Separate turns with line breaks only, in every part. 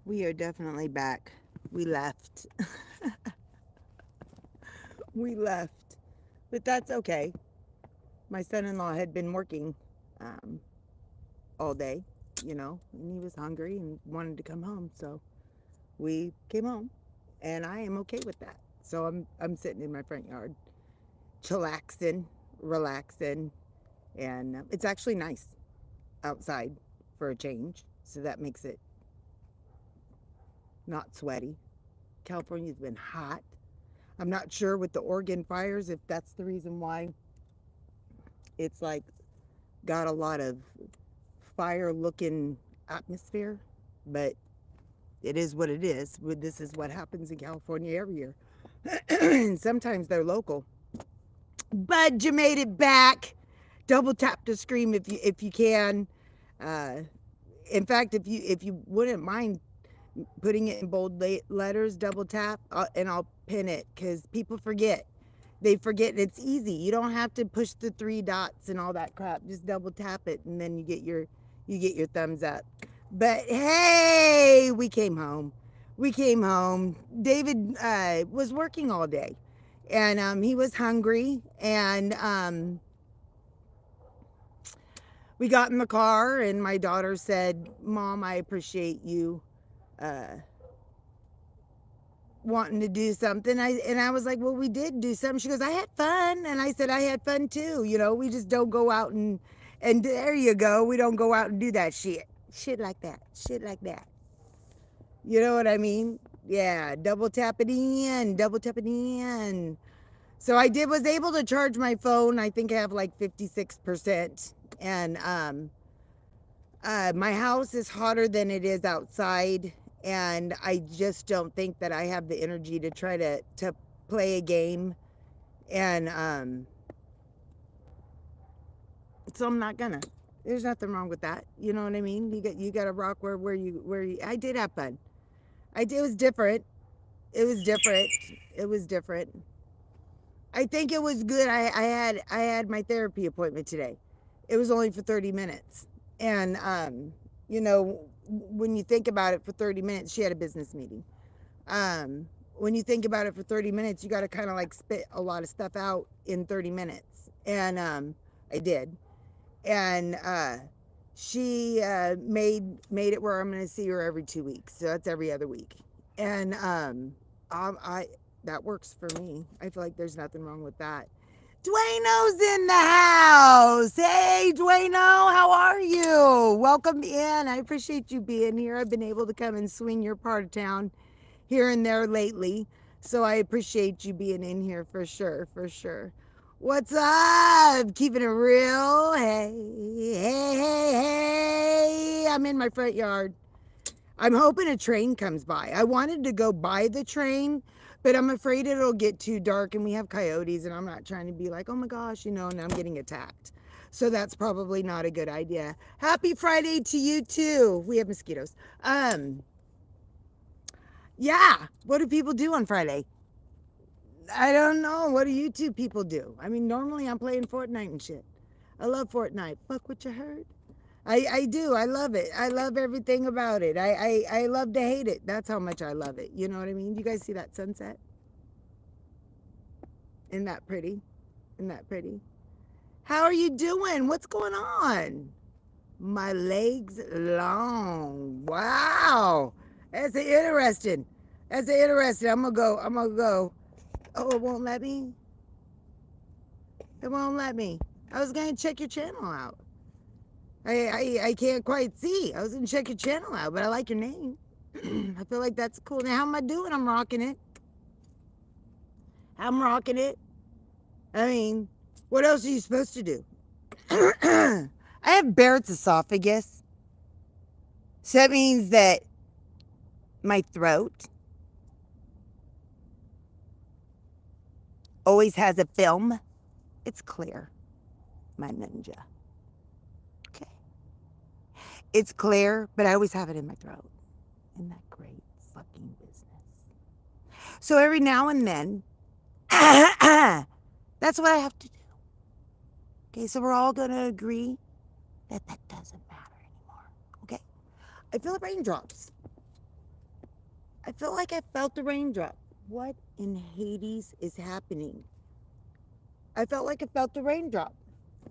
We are definitely back. We left. We left. But that's okay. My son-in-law had been working um, all day, and he was hungry and wanted to come home. So we came home, and I am okay with that. So I'm sitting in my front yard, chillaxing, relaxing, and it's actually nice outside for a change. So that makes it not sweaty. California's been hot. I'm not sure with the Oregon fires if that's the reason why it's like got a lot of fire looking atmosphere, but it is what it is. This is what happens in California every year. And sometimes they're local. Bud, you made it back. Double tap to scream if you can. Uh, in fact, if you wouldn't mind putting it in bold letters, double tap, and I'll pin it because people forget. They forget it's easy. You don't have to push the three dots and all that crap. Just double tap it, and then you get your thumbs up. But hey, we came home. We came home. David was working all day, and he was hungry, and we got in the car, and my daughter said, "Mom, I appreciate you uh, wanting to do something." I was like, "Well, we did do something." She goes, "I had fun," and I said, "I had fun too." We just don't go out and there you go. We don't go out and do that shit like that, shit like that. You know what I mean? Yeah, double tap it in, double tap it in. So was able to charge my phone. I think I have like 56%, and my house is hotter than it is outside, and I just don't think that I have the energy to try to play a game, and so I'm not gonna. There's nothing wrong with that. You know what I mean? You got to rock where you. I did have fun. I did. It was different. It was different. It was different. I think it was good. I had my therapy appointment today. It was only for 30 minutes. And when you think about it, for 30 minutes, she had a business meeting. When you think about it for 30 minutes, you got to kind of like spit a lot of stuff out in 30 minutes. And I did. And she made it where I'm going to see her every 2 weeks. So that's every other week. And I that works for me. I feel like there's nothing wrong with that. Dwayno's in the house. Hey, Dwayno, how are you? Welcome in. I appreciate you being here. I've been able to come and swing your part of town here and there lately. So I appreciate you being in here for sure, for sure. What's up? Keeping it real. Hey, hey, hey, hey. I'm in my front yard. I'm hoping a train comes by. I wanted to go by the train, but I'm afraid it'll get too dark and we have coyotes, and I'm not trying to be like, oh my gosh, and I'm getting attacked. So that's probably not a good idea. Happy Friday to you too. We have mosquitoes. Yeah. What do people do on Friday? I don't know. What do you two people do? I mean, normally I'm playing Fortnite and shit. I love Fortnite. Fuck what you heard. I do. I love it. I love everything about it. I love to hate it. That's how much I love it. You know what I mean? You guys see that sunset? Isn't that pretty? Isn't that pretty? How are you doing? What's going on? My legs long. Wow. That's interesting. That's interesting. I'm gonna go. I'm gonna go. Oh, it won't let me. It won't let me. I was gonna check your channel out. I can't quite see. I was gonna check your channel out, but I like your name. I feel like that's cool. Now, how am I doing? I'm rocking it. I'm rocking it. I mean, what else are you supposed to do? I have Barrett's esophagus. So that means that my throat always has a film. It's clear, my ninja. Okay. It's clear, but I always have it in my throat. Isn't that great fucking business? So every now and then, that's what I have to do. Okay, so we're all going to agree that that doesn't matter anymore. Okay? I feel the raindrops. I feel like I felt the raindrop. What in Hades is happening? I felt like I felt the raindrop.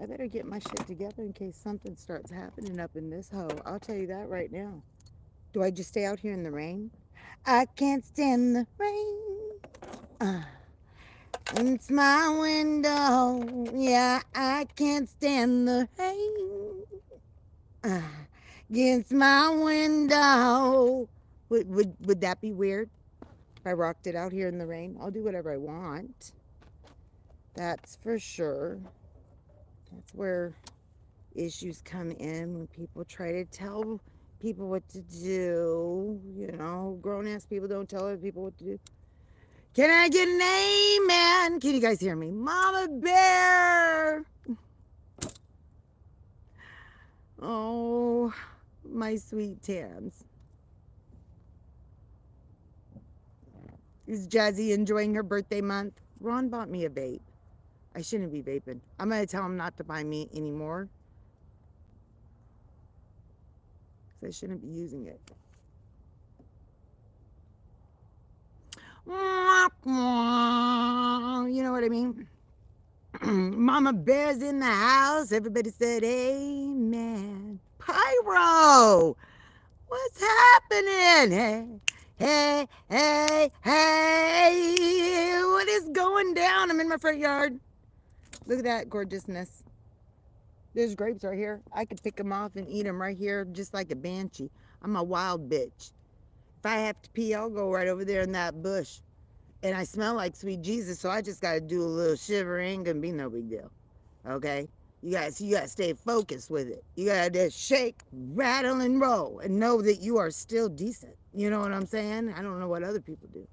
I better get my shit together in case something starts happening up in this hole. I'll tell you that right now. Do I just stay out here in the rain? I can't stand the rain. It's my window. Yeah, I can't stand the rain. Against my window. Would that be weird if I rocked it out here in the rain? I'll do whatever I want. That's for sure. That's where issues come in when people try to tell people what to do. You know, grown-ass people don't tell other people what to do. Can I get an amen? Can you guys hear me? Mama Bear! Oh, my sweet tans. Is Jazzy enjoying her birthday month? Ron bought me a vape. I shouldn't be vaping. I'm going to tell him not to buy me anymore. Because I shouldn't be using it. You know what I mean? Mama Bear's in the house. Everybody said amen. Pyro! What's happening? Hey, hey, hey! What is going down? I'm in my front yard. Look at that gorgeousness. There's grapes right here. I could pick them off and eat them right here just like a banshee. I'm a wild bitch. If I have to pee, I'll go right over there in that bush. And I smell like sweet Jesus, so I just got to do a little shiver. Ain't going to be no big deal. Okay? You got to stay focused with it. You got to shake, rattle, and roll and know that you are still decent. You know what I'm saying? I don't know what other people do.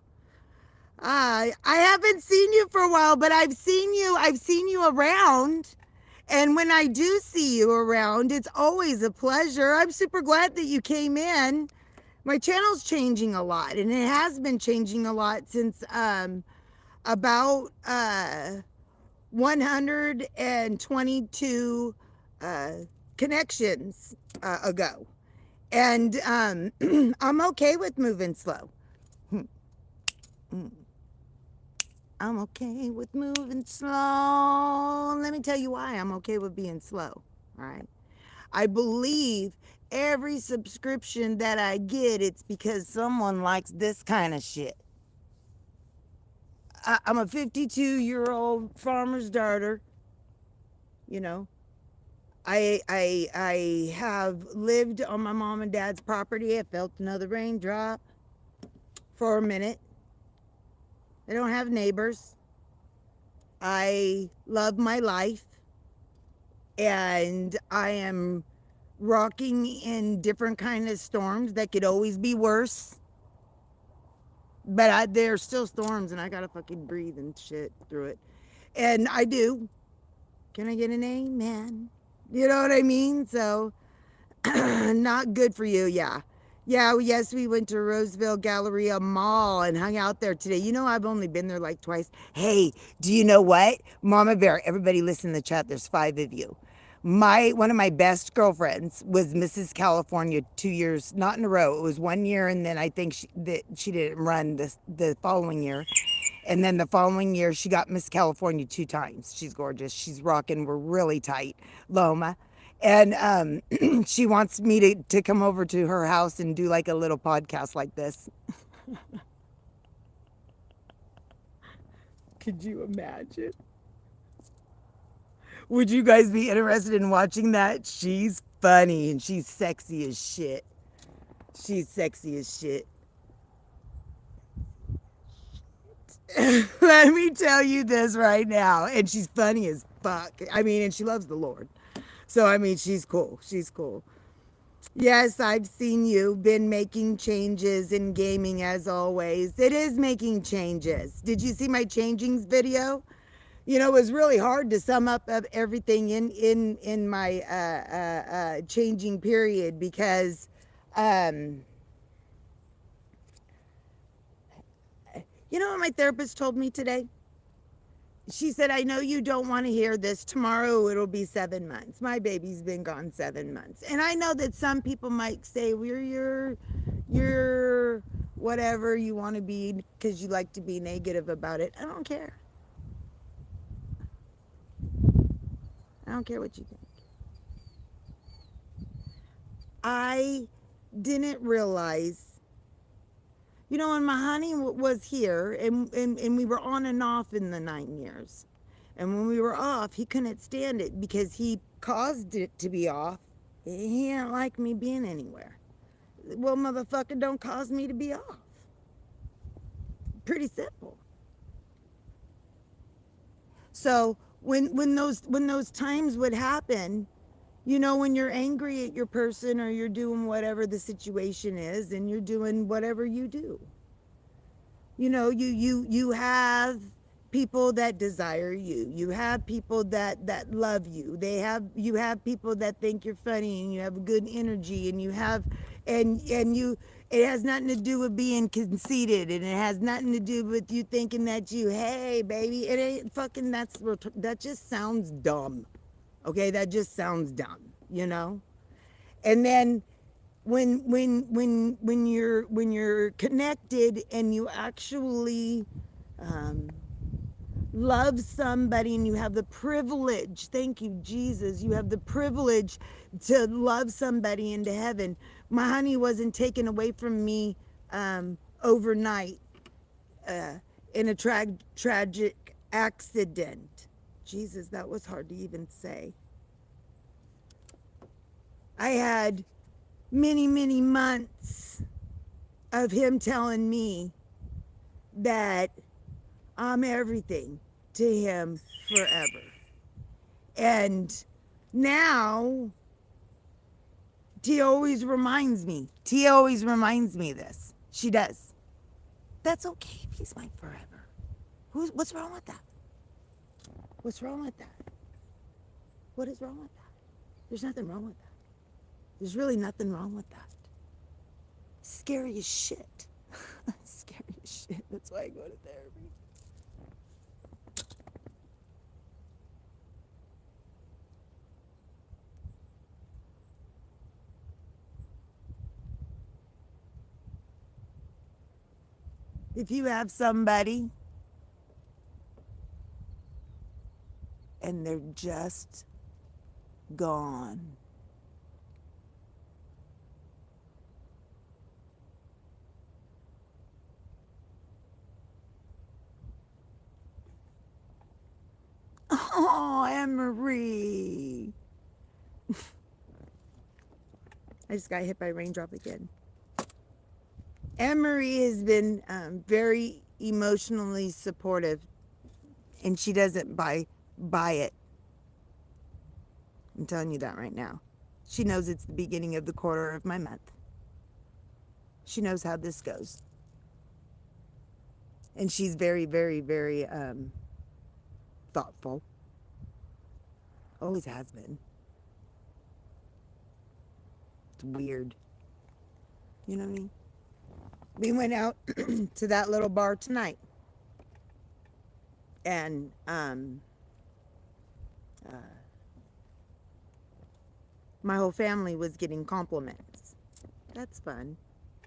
I haven't seen you for a while, but I've seen you around. And when I do see you around, it's always a pleasure. I'm super glad that you came in. My channel's changing a lot, and it has been changing a lot since about 122 connections ago. And I'm okay with moving slow. I'm okay with moving slow. Let me tell you why I'm okay with being slow. All right. I believe every subscription that I get, it's because someone likes this kind of shit. I'm a 52-year-old farmer's daughter. You know, I have lived on my mom and dad's property. I felt another raindrop for a minute. I don't have neighbors. I love my life. And I am rocking in different kind of storms that could always be worse. But there's still storms, and I gotta fucking breathe and shit through it. And I do. Can I get an amen? You know what I mean? So, not good for you, yeah. Yeah, yes, we went to Roseville Galleria Mall and hung out there today. You know, I've only been there like twice. Hey, do you know what? Mama Bear, everybody listen in the chat. There's 5 of you. One of my best girlfriends was Mrs. California 2 years, not in a row. It was 1 year, and then I think she didn't run the following year. And then the following year, she got Miss California 2 times. She's gorgeous. She's rocking. We're really tight. Loma. And she wants me to come over to her house and do like a little podcast like this. Could you imagine? Would you guys be interested in watching that? She's funny and she's sexy as shit. She's sexy as shit. Let me tell you this right now. And she's funny as fuck. I mean, and she loves the Lord. So, I mean, she's cool. She's cool. Yes, I've seen you been making changes in gaming as always. It is making changes. Did you see my changings video? You know, it was really hard to sum up everything in my changing period because you know what my therapist told me today? She said, I know you don't want to hear this. Tomorrow it'll be 7 months. My baby's been gone 7 months. And I know that some people might say, well, you're whatever you want to be because you like to be negative about it. I don't care. I don't care what you think. I didn't realize, you know, when my honey was here and we were on and off in the 9 years. And when we were off, he couldn't stand it because he caused it to be off. He didn't like me being anywhere. Well, motherfucker, don't cause me to be off. Pretty simple. So when those times would happen, you know, when you're angry at your person or you're doing whatever the situation is and you're doing whatever you do, you know, you have people that desire you. You have people that love you. You have people that think you're funny and you have good energy and you have and you it has nothing to do with being conceited and it has nothing to do with you thinking that hey baby, it ain't fucking that just sounds dumb. Okay, that just sounds dumb, you know? And then when you're connected and you actually love somebody and you have the privilege, thank you Jesus, you have the privilege to love somebody into heaven. My honey wasn't taken away from me overnight in a tragic accident. Jesus, that was hard to even say. I had many months of him telling me that I'm everything to him forever. And now Tia always reminds me this. She does. That's okay if he's mine forever. What's wrong with that? What's wrong with that? What is wrong with that? There's nothing wrong with that. There's really nothing wrong with that. Scary as shit. Scary as shit. That's why I go to therapy. If you have somebody and they're just gone, oh, Anne-Marie. I just got hit by a raindrop again. Anne-Marie has been very emotionally supportive, and she doesn't buy it. I'm telling you that right now. She knows it's the beginning of the quarter of my month. She knows how this goes. And she's very thoughtful. Always has been. It's weird. You know what I mean? We went out to that little bar tonight. And my whole family was getting compliments. That's fun,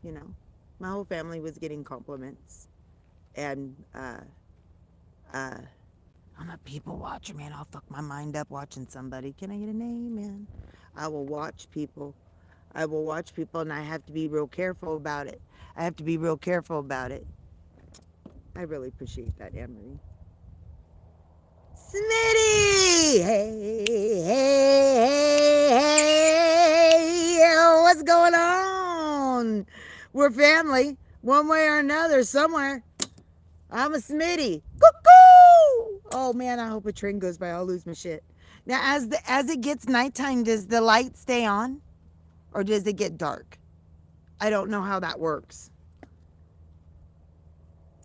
you know. My whole family was getting compliments. And I'm a people watcher, man. I'll fuck my mind up watching somebody. Can I get a name, man? I will watch people. I will watch people, and I have to be real careful about it. I really appreciate that, Anne-Marie. Smitty! Hey, what's going on? We're family, one way or another, somewhere. I'm a Smitty. Cuckoo! Oh man, I hope a train goes by. I'll lose my shit. Now, as it gets nighttime, does the light stay on, or does it get dark? I don't know how that works.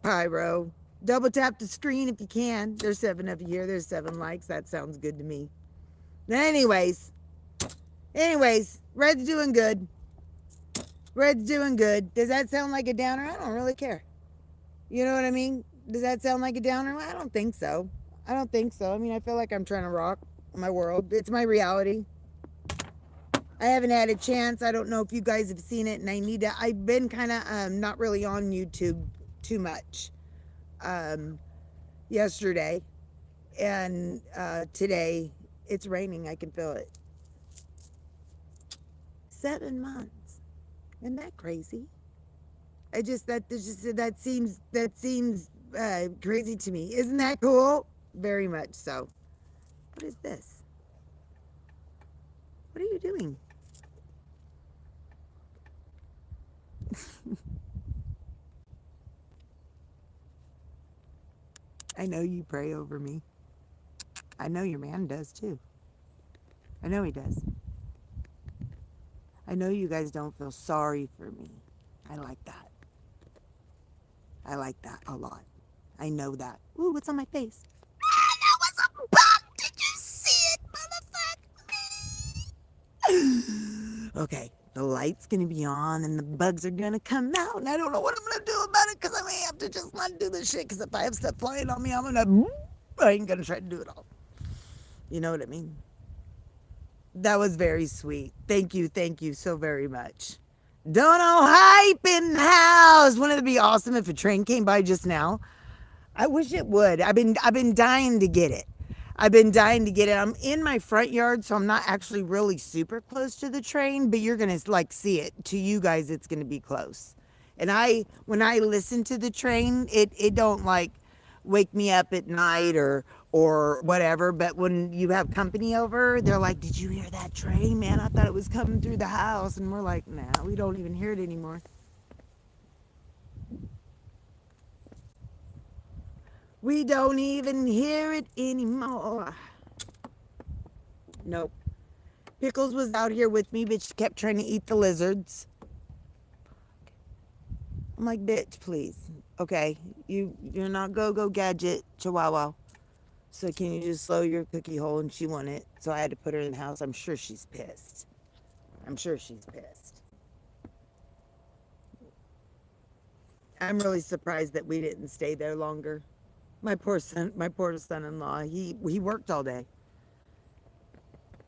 Pyro, double tap the screen if you can. There's 7 of you here. There's 7 likes. That sounds good to me. Anyways, Red's doing good. Does that sound like a downer? I don't really care. You know what I mean? Does that sound like a downer? I don't think so. I mean, I feel like I'm trying to rock my world. It's my reality. I haven't had a chance. I don't know if you guys have seen it, and I need to. I've been kind of not really on YouTube too much yesterday, and today it's raining. I can feel it. 7 months. Isn't that crazy? That seems crazy to me. Isn't that cool? Very much so. What is this? What are you doing? I know you pray over me. I know your man does too. I know he does. I know you guys don't feel sorry for me. I like that. I like that a lot. I know that. Ooh, what's on my face? Ah, that was a bug! Did you see it, motherfucker? Okay, the light's gonna be on and the bugs are gonna come out, and I don't know what I'm gonna do about it because I may have to just not do this shit. Because if I have stuff flying on me, I ain't gonna try to do it all. You know what I mean? That was very sweet. Thank you so very much. Dono hype in the house. Wouldn't it be awesome if a train came by just now? I wish it would. I've been dying to get it. I've been dying to get it. I'm in my front yard, so I'm not actually really super close to the train, but you're gonna like see it. To you guys, it's gonna be close. And when I listen to the train, it don't like wake me up at night or whatever. But when you have company over, they're like, "Did you hear that train, man? I thought it was coming through the house." And we're like, "Nah, we don't even hear it anymore." We don't even hear it anymore. Nope. Pickles was out here with me, but she kept trying to eat the lizards. I'm like, bitch, please. Okay, you're not go gadget chihuahua. So can you just slow your cookie hole? And she wanted it, so I had to put her in the house. I'm sure she's pissed. I'm sure she's pissed. I'm really surprised that we didn't stay there longer. My poor son-in-law. He worked all day.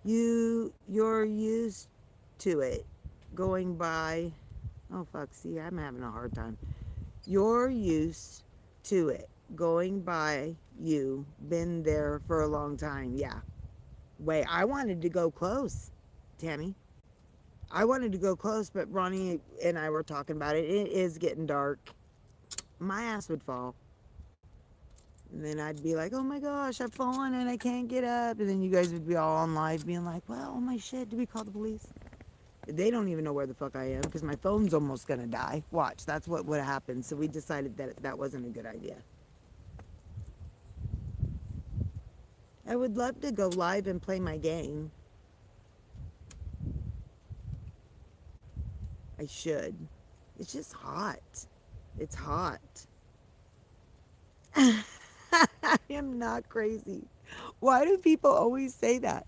You're used to it going by. Oh fuck, see, I'm having a hard time. You're used to it going by you, been there for a long time. Yeah. Wait, I wanted to go close, Tammy. I wanted to go close, but Ronnie and I were talking about it. It is getting dark. My ass would fall. And then I'd be like, oh my gosh, I've fallen and I can't get up. And then you guys would be all on live being like, well, oh my shit, do we call the police? They don't even know where the fuck I am because my phone's almost gonna die. Watch, that's what would happen. So we decided that that wasn't a good idea. I would love to go live and play my game. I should. It's just hot. It's hot. I am not crazy. Why do people always say that?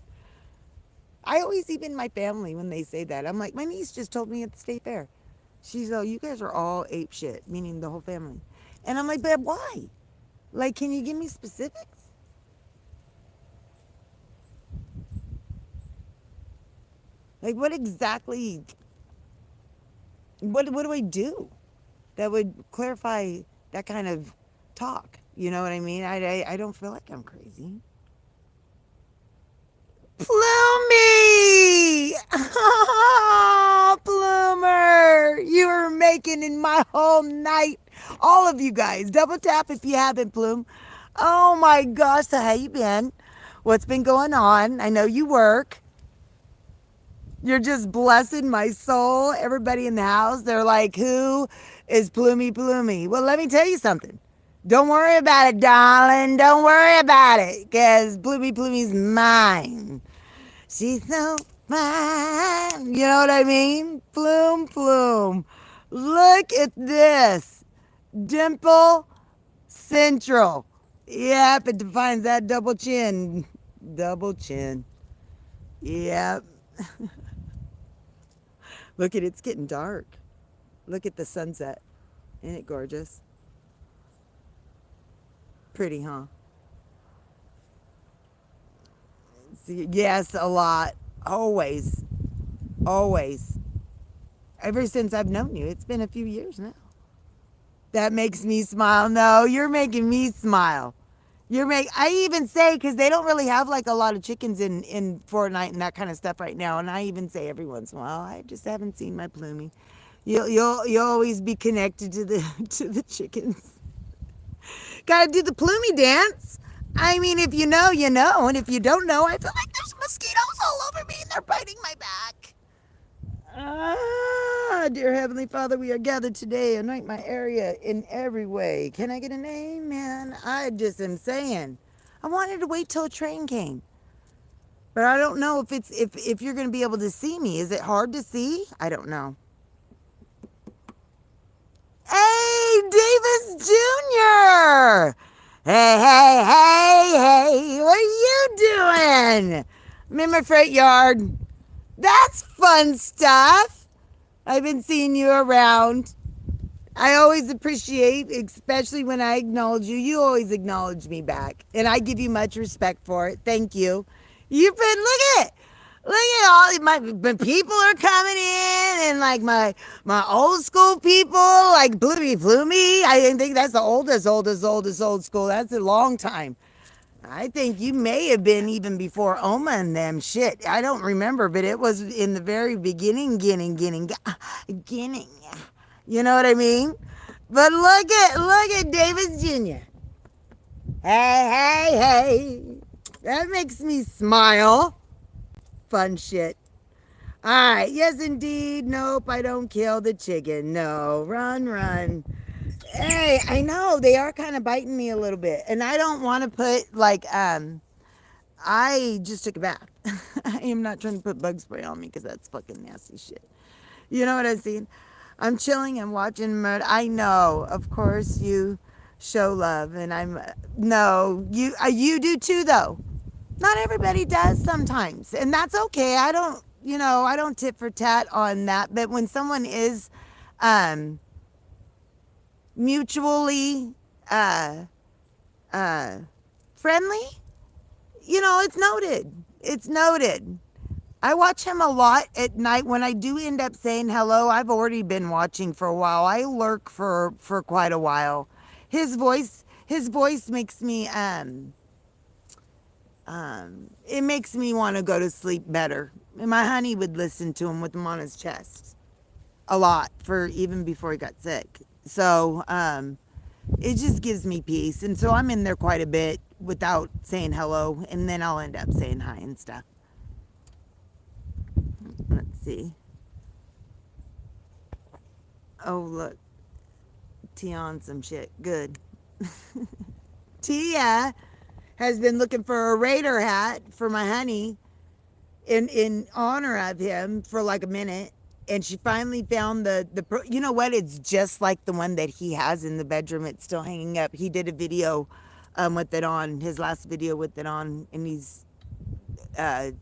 I always, even my family, when they say that, I'm like, my niece just told me at the state fair. She's like, you guys are all ape shit, meaning the whole family. And I'm like, but why? Like, can you give me specifics? Like, what exactly, what do I do that would clarify that kind of talk? You know what I mean? I don't feel like I'm crazy. Plummy! Oh, Plumer! You are making in my whole night. All of you guys. Double tap if you haven't, Plume. Oh my gosh, so how you been? What's been going on? I know you work. You're just blessing my soul. Everybody in the house, they're like, who is Plummy? Well, let me tell you something. Don't worry about it, darling. Don't worry about it. Because Plummy's mine. She's so fine. You know what I mean? Plume. Look at this. Dimple Central. Yep, it defines that double chin. Double chin. Yep. Look at it, it's getting dark. Look at the sunset. Isn't it gorgeous? Pretty, huh? See, yes, a lot. Always. Always. Ever since I've known you. It's been a few years now. That makes me smile. No, you're making me smile. I even say, because they don't really have like a lot of chickens in Fortnite and that kind of stuff right now. And I even say every once in a while, I just haven't seen my Plumie. You'll always be connected to the to the chickens. Gotta do the Plumie dance. I mean, if you know, you know. And if you don't know, I feel like there's mosquitoes all over me and they're biting my back. Ah, dear Heavenly Father, we are gathered today. Anoint my area in every way. Can I get an amen? I just am saying. I wanted to wait till a train came. But I don't know if you're going to be able to see me. Is it hard to see? I don't know. Hey, Davis Jr. Hey, hey, hey, hey. What are you doing? I'm in my front yard. That's fun stuff. I've been seeing you around. I always appreciate, especially when I acknowledge you. You always acknowledge me back. And I give you much respect for it. Thank you. You've been, look at all my people are coming in, and like my old school people, like Bloomy. I think that's the old school. That's a long time. I think you may have been even before Oma and them shit. I don't remember, but it was in the very beginning. You know what I mean? But look at Davis Jr. Hey. That makes me smile. Fun shit. All right. Yes, indeed. Nope, I don't kill the chicken. No. Run. Hey, I know they are kind of biting me a little bit, and I don't want to put like I just took a bath. I am not trying to put bug spray on me because that's fucking nasty shit. You know what I'm saying? I'm chilling and watching murder. I know, of course, you show love, and you do too, though. Not everybody does sometimes, and that's okay. I don't tit for tat on that, but when someone is mutually friendly, it's noted. I watch him a lot at night. When I do end up saying hello, I've already been watching for a while. I lurk for quite a while. His voice makes me it makes me want to go to sleep better. And my honey would listen to him with him on his chest a lot, for even before he got sick. So it just gives me peace. And so I'm in there quite a bit without saying hello, and then I'll end up saying hi and stuff. Let's see. Oh, look. Tia some shit. Good. Tia has been looking for a Raider hat for my honey in honor of him for like a minute. And she finally found you know what? It's just like the one that he has in the bedroom. It's still hanging up. He did a video with it on, his last video with it on, and he's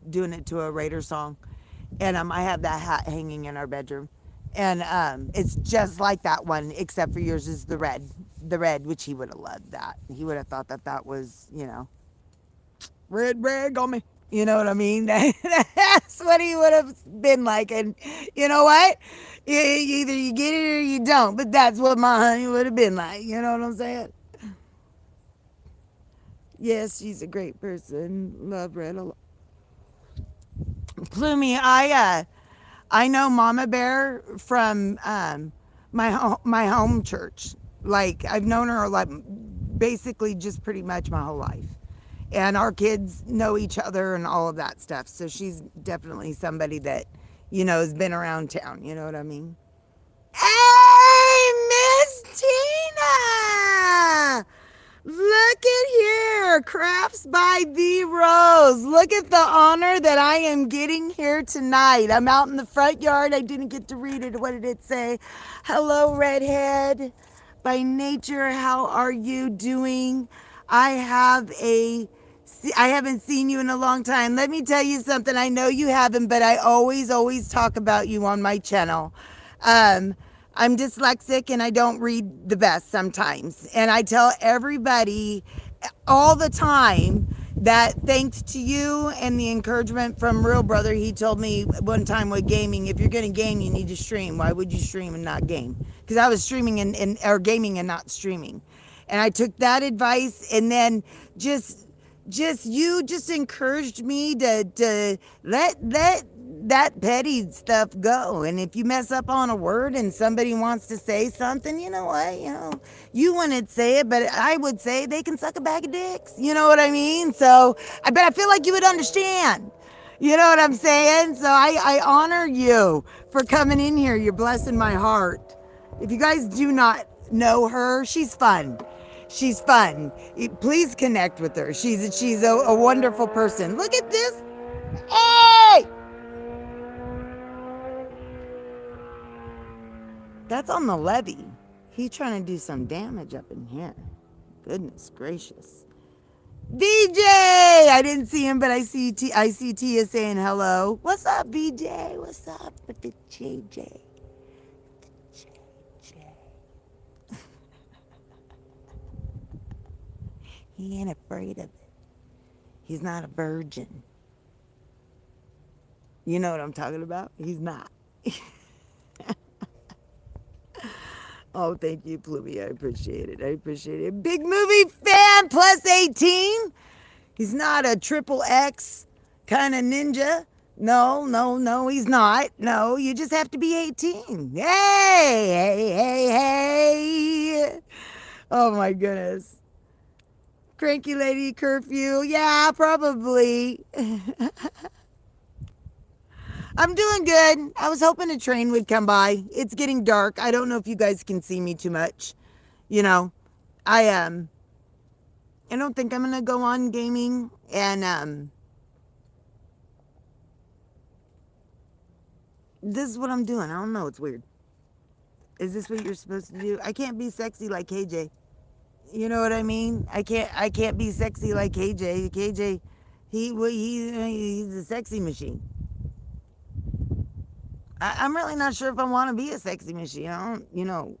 doing it to a Raider song. And I have that hat hanging in our bedroom. And it's just like that one, except for yours is the red, which he would have loved that. He would have thought that was, red rag on me. You know what I mean? That's what he would have been like. And you know what? Either you get it or you don't. But that's what my honey would have been like. You know what I'm saying? Yes, she's a great person. Love Red a lot. Plumie, I know Mama Bear from my home church. Like, I've known her like basically just pretty much my whole life. And our kids know each other and all of that stuff. So she's definitely somebody that, has been around town. You know what I mean? Hey, Miss Tina! Look at here. Crafts by the Rose. Look at the honor that I am getting here tonight. I'm out in the front yard. I didn't get to read it. What did it say? Hello, Redhead. By nature, how are you doing? I haven't seen you in a long time. Let me tell you something. I know you haven't, but I always talk about you on my channel. I'm dyslexic and I don't read the best sometimes. And I tell everybody all the time that thanks to you and the encouragement from Real Brother, he told me one time with gaming, if you're going to game, you need to stream. Why would you stream and not game? Because I was streaming and or gaming and not streaming. And I took that advice, and then you just encouraged me to let that petty stuff go. And if you mess up on a word and somebody wants to say something, you know what, you wouldn't say it, but I would say they can suck a bag of dicks. You know what I mean? So I feel like you would understand. You know what I'm saying? So I honor you for coming in here. You're blessing my heart. If you guys do not know her, she's fun. She's fun. Please connect with her. She's a wonderful person. Look at this. Hey! That's on the levee. He trying to do some damage up in here. Goodness gracious. VJ! I didn't see him, but I see Tia saying hello. What's up, VJ? What's up with the JJ? He ain't afraid of it. He's not a virgin. You know what I'm talking about? He's not. Oh, thank you, Plummy. I appreciate it. I appreciate it. Big movie fan plus 18. He's not a triple X kind of ninja. No, he's not. No, you just have to be 18. Hey. Oh, my goodness. Cranky lady curfew. Yeah, probably. I'm doing good. I was hoping a train would come by. It's getting dark. I don't know if you guys can see me too much. I don't think I'm gonna go on gaming, and this is what I'm doing. I don't know. It's weird. Is this what you're supposed to do? I can't be sexy like KJ. You know what I mean? I can't be sexy like KJ. KJ, he's a sexy machine. I'm really not sure if I want to be a sexy machine. I don't,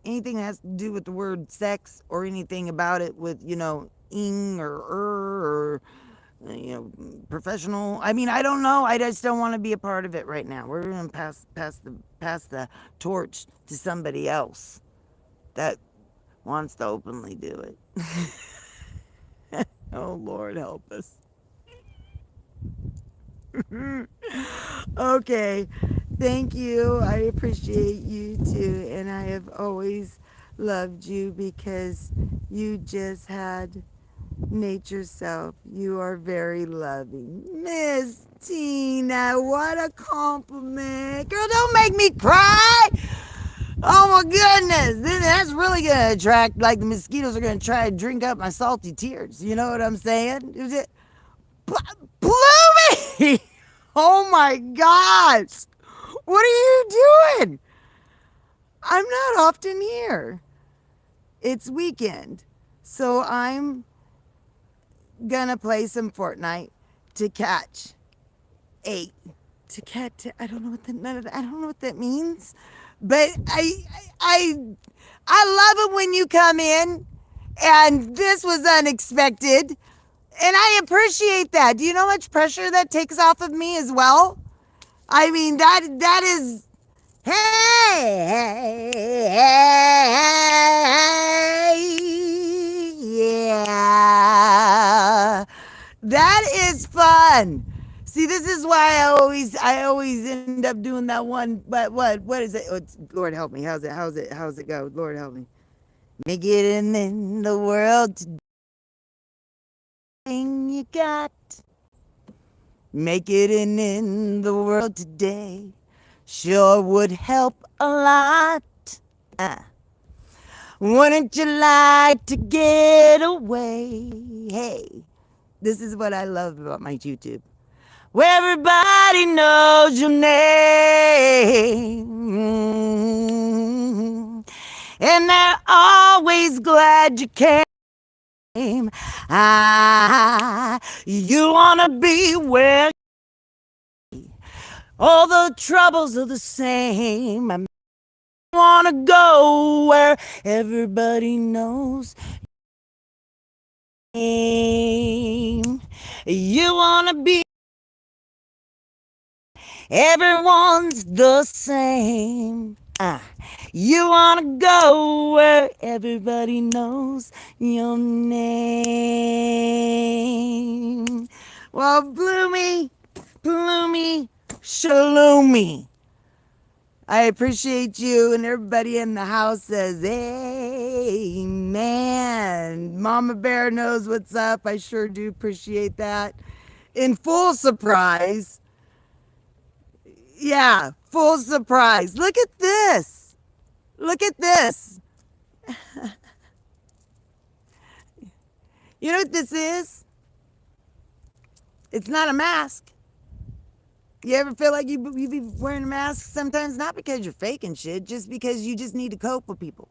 anything that has to do with the word sex or anything about it with, ing or professional. I mean, I don't know. I just don't want to be a part of it right now. We're going to pass the torch to somebody else that wants to openly do it. Oh, Lord, help us. Okay, thank you. I appreciate you too, and I have always loved you because you just had nature's self. You are very loving. Miss Tina, what a compliment. Girl, don't make me cry. Oh my goodness. Then that's really going to attract, like the mosquitoes are going to try to drink up my salty tears. You know what I'm saying? Is it Plummy? Oh my gosh. What are you doing? I'm not often here. It's weekend. So I'm gonna play some Fortnite to catch I don't know what that means. But I love it when you come in, and this was unexpected. And I appreciate that. Do you know how much pressure that takes off of me as well? I mean, that is, yeah. That is fun. See, this is why I always end up doing that one. But what is it? Oh, Lord help me. How's it go? Lord help me. Make it in the world today. You got, make it in the world today, sure would help a lot. Wouldn't you like to get away? Hey, this is what I love about my YouTube, where everybody knows your name, and they're always glad you came. You wanna be where all the troubles are the same. I wanna go where everybody knows You wanna be everyone's the same. You wanna go where everybody knows your name. Well, Bloomy, Bloomy, Shaloomy. I appreciate you, and everybody in the house says, amen. Mama Bear knows what's up. I sure do appreciate that. In full surprise. Yeah, full surprise. Look at this. Look at this. You know what this is? It's not a mask. You ever feel like you be wearing a mask sometimes? Not because you're faking shit, just because you just need to cope with people.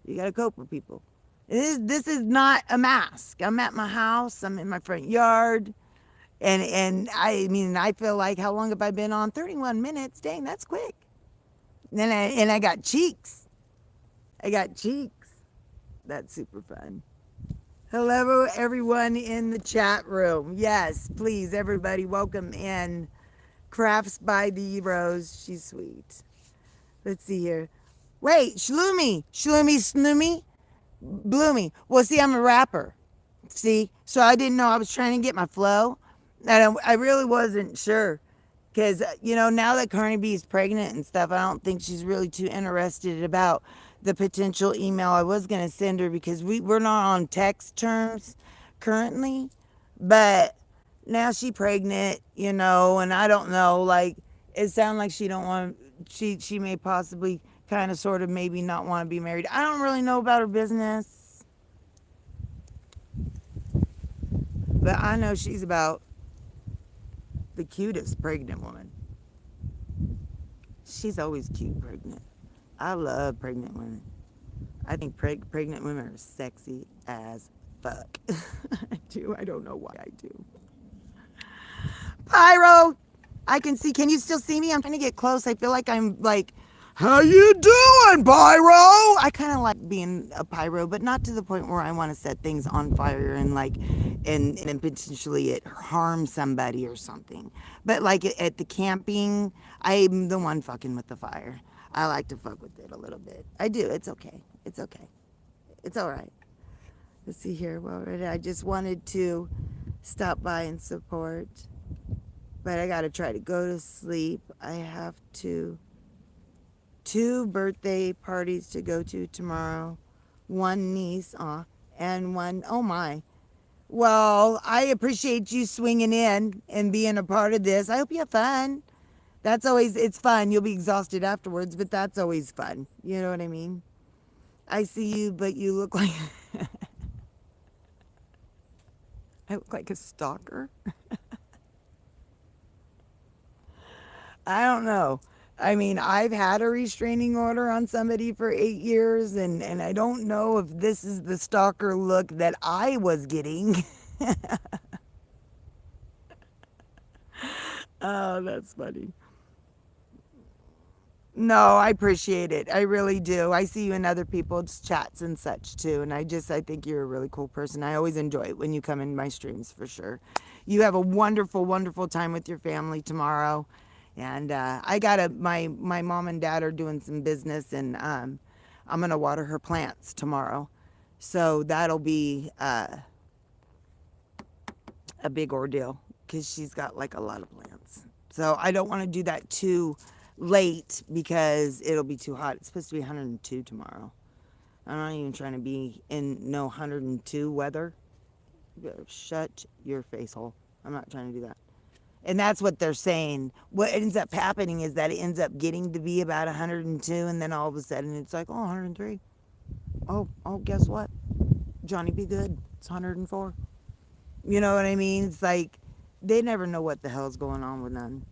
You got to cope with people. This is not a mask. I'm at my house. I'm in my front yard. And I mean, I feel like, how long have I been on? 31 minutes. Dang, that's quick. And I got cheeks. I got cheeks. That's super fun. Hello, everyone in the chat room. Yes, please, everybody, welcome in. Crafts by the Rose. She's sweet. Let's see here. Wait, Shloomy, Snoomy, Bloomy. Well, see, I'm a rapper. See, so I didn't know. I was trying to get my flow, and I really wasn't sure. Because, now that Carney B is pregnant and stuff, I don't think she's really too interested about the potential email I was going to send her, because we're not on text terms currently. But now she pregnant, and I don't know, like, it sounds like she don't want, she may possibly kind of sort of maybe not want to be married. I don't really know about her business. But I know she's about the cutest pregnant woman. She's always cute pregnant. I love pregnant women. I think pregnant women are sexy as fuck. I do. I don't know why I do. Pyro! I can see. Can you still see me? I'm trying to get close. I feel like I'm like, how you doing, Pyro? I kind of like being a pyro, but not to the point where I want to set things on fire and like, and potentially it harm somebody or something. But like at the camping, I'm the one fucking with the fire. I like to fuck with it a little bit. I do. It's okay. It's okay. It's all right. Let's see here. Well, I just wanted to stop by and support, but I got to try to go to sleep. I have two birthday parties to go to tomorrow. One niece, and one, oh my. Well, I appreciate you swinging in and being a part of this. I hope you have fun. That's always, it's fun. You'll be exhausted afterwards, but that's always fun. You know what I mean? I see you, but you look like, I look like a stalker. I don't know. I mean, I've had a restraining order on somebody for 8 years, and I don't know if this is the stalker look that I was getting. Oh, that's funny. No, I appreciate it. I really do. I see you in other people's chats and such too. And I think you're a really cool person. I always enjoy it when you come in my streams, for sure. You have a wonderful, wonderful time with your family tomorrow. And my mom and dad are doing some business, and I'm going to water her plants tomorrow. So that'll be a big ordeal, because she's got like a lot of plants. So I don't want to do that too late, because it'll be too hot. It's supposed to be 102 tomorrow. I'm not even trying to be in no 102 weather. Shut your face hole. I'm not trying to do that. And that's what they're saying. What ends up happening is that it ends up getting to be about 102, and then all of a sudden it's like, oh, 103. Oh, guess what? Johnny be good. It's 104. You know what I mean? It's like they never know what the hell's going on with none.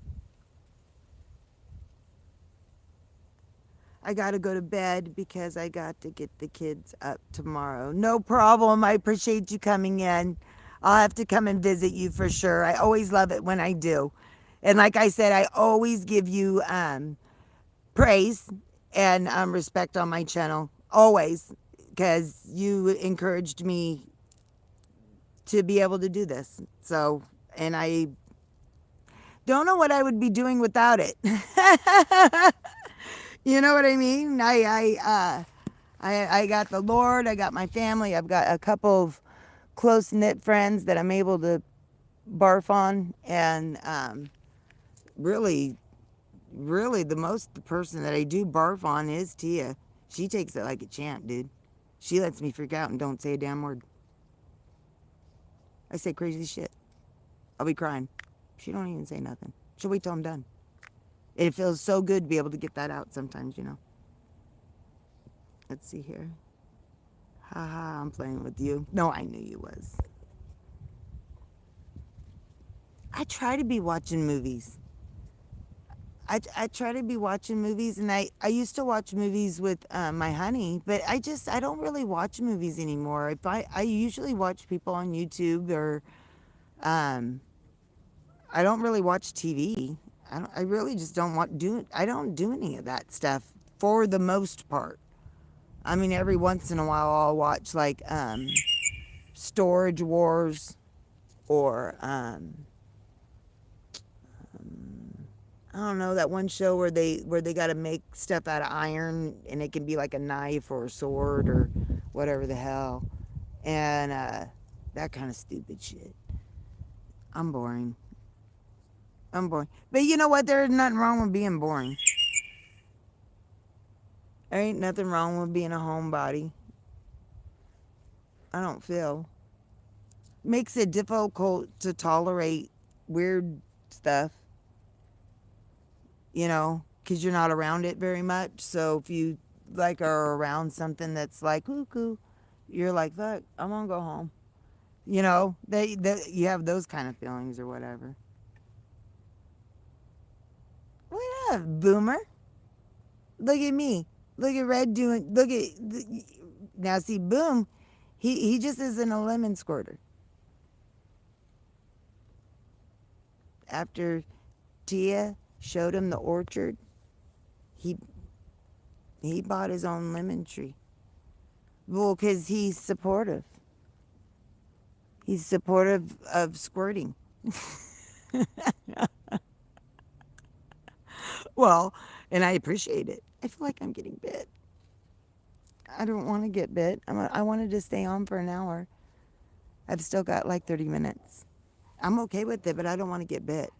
I got to go to bed because I got to get the kids up tomorrow. No problem. I appreciate you coming in. I'll have to come and visit you for sure. I always love it when I do. And like I said, I always give you praise and respect on my channel. Always. Because you encouraged me to be able to do this. So, and I don't know what I would be doing without it. You know what I mean? I got the Lord, I got my family, I've got a couple of close knit friends that I'm able to barf on, and really, really the person that I do barf on is Tia. She takes it like a champ, dude. She lets me freak out and don't say a damn word. I say crazy shit. I'll be crying. She don't even say nothing. She'll wait till I'm done. It feels so good to be able to get that out sometimes, you know. Let's see here. Haha, I'm playing with you. No, I knew you was. I try to be watching movies. I try to be watching movies, and I used to watch movies with my honey, but I don't really watch movies anymore. I usually watch people on YouTube, or I don't really watch TV. I really just don't I don't do any of that stuff for the most part. I mean, every once in a while I'll watch like Storage Wars, or I don't know, that one show where they got to make stuff out of iron, and it can be like a knife or a sword or whatever the hell, and that kind of stupid shit. I'm boring. But you know what? There's nothing wrong with being boring. There ain't nothing wrong with being a homebody. I don't feel. Makes it difficult to tolerate weird stuff, you know, because you're not around it very much. So if you like are around something that's like cuckoo, you're like, fuck, I'm gonna go home. You know, you have those kind of feelings or whatever. What up, boomer? Look at me. Look at Red doing. Now see, Boom. He just isn't a lemon squirter. After Tia showed him the orchard, he bought his own lemon tree. Well, because he's supportive. He's supportive of squirting. Well, and I appreciate it. I feel like I'm getting bit. I don't want to get bit. I wanted to stay on for an hour. I've still got like 30 minutes. I'm okay with it, but I don't want to get bit.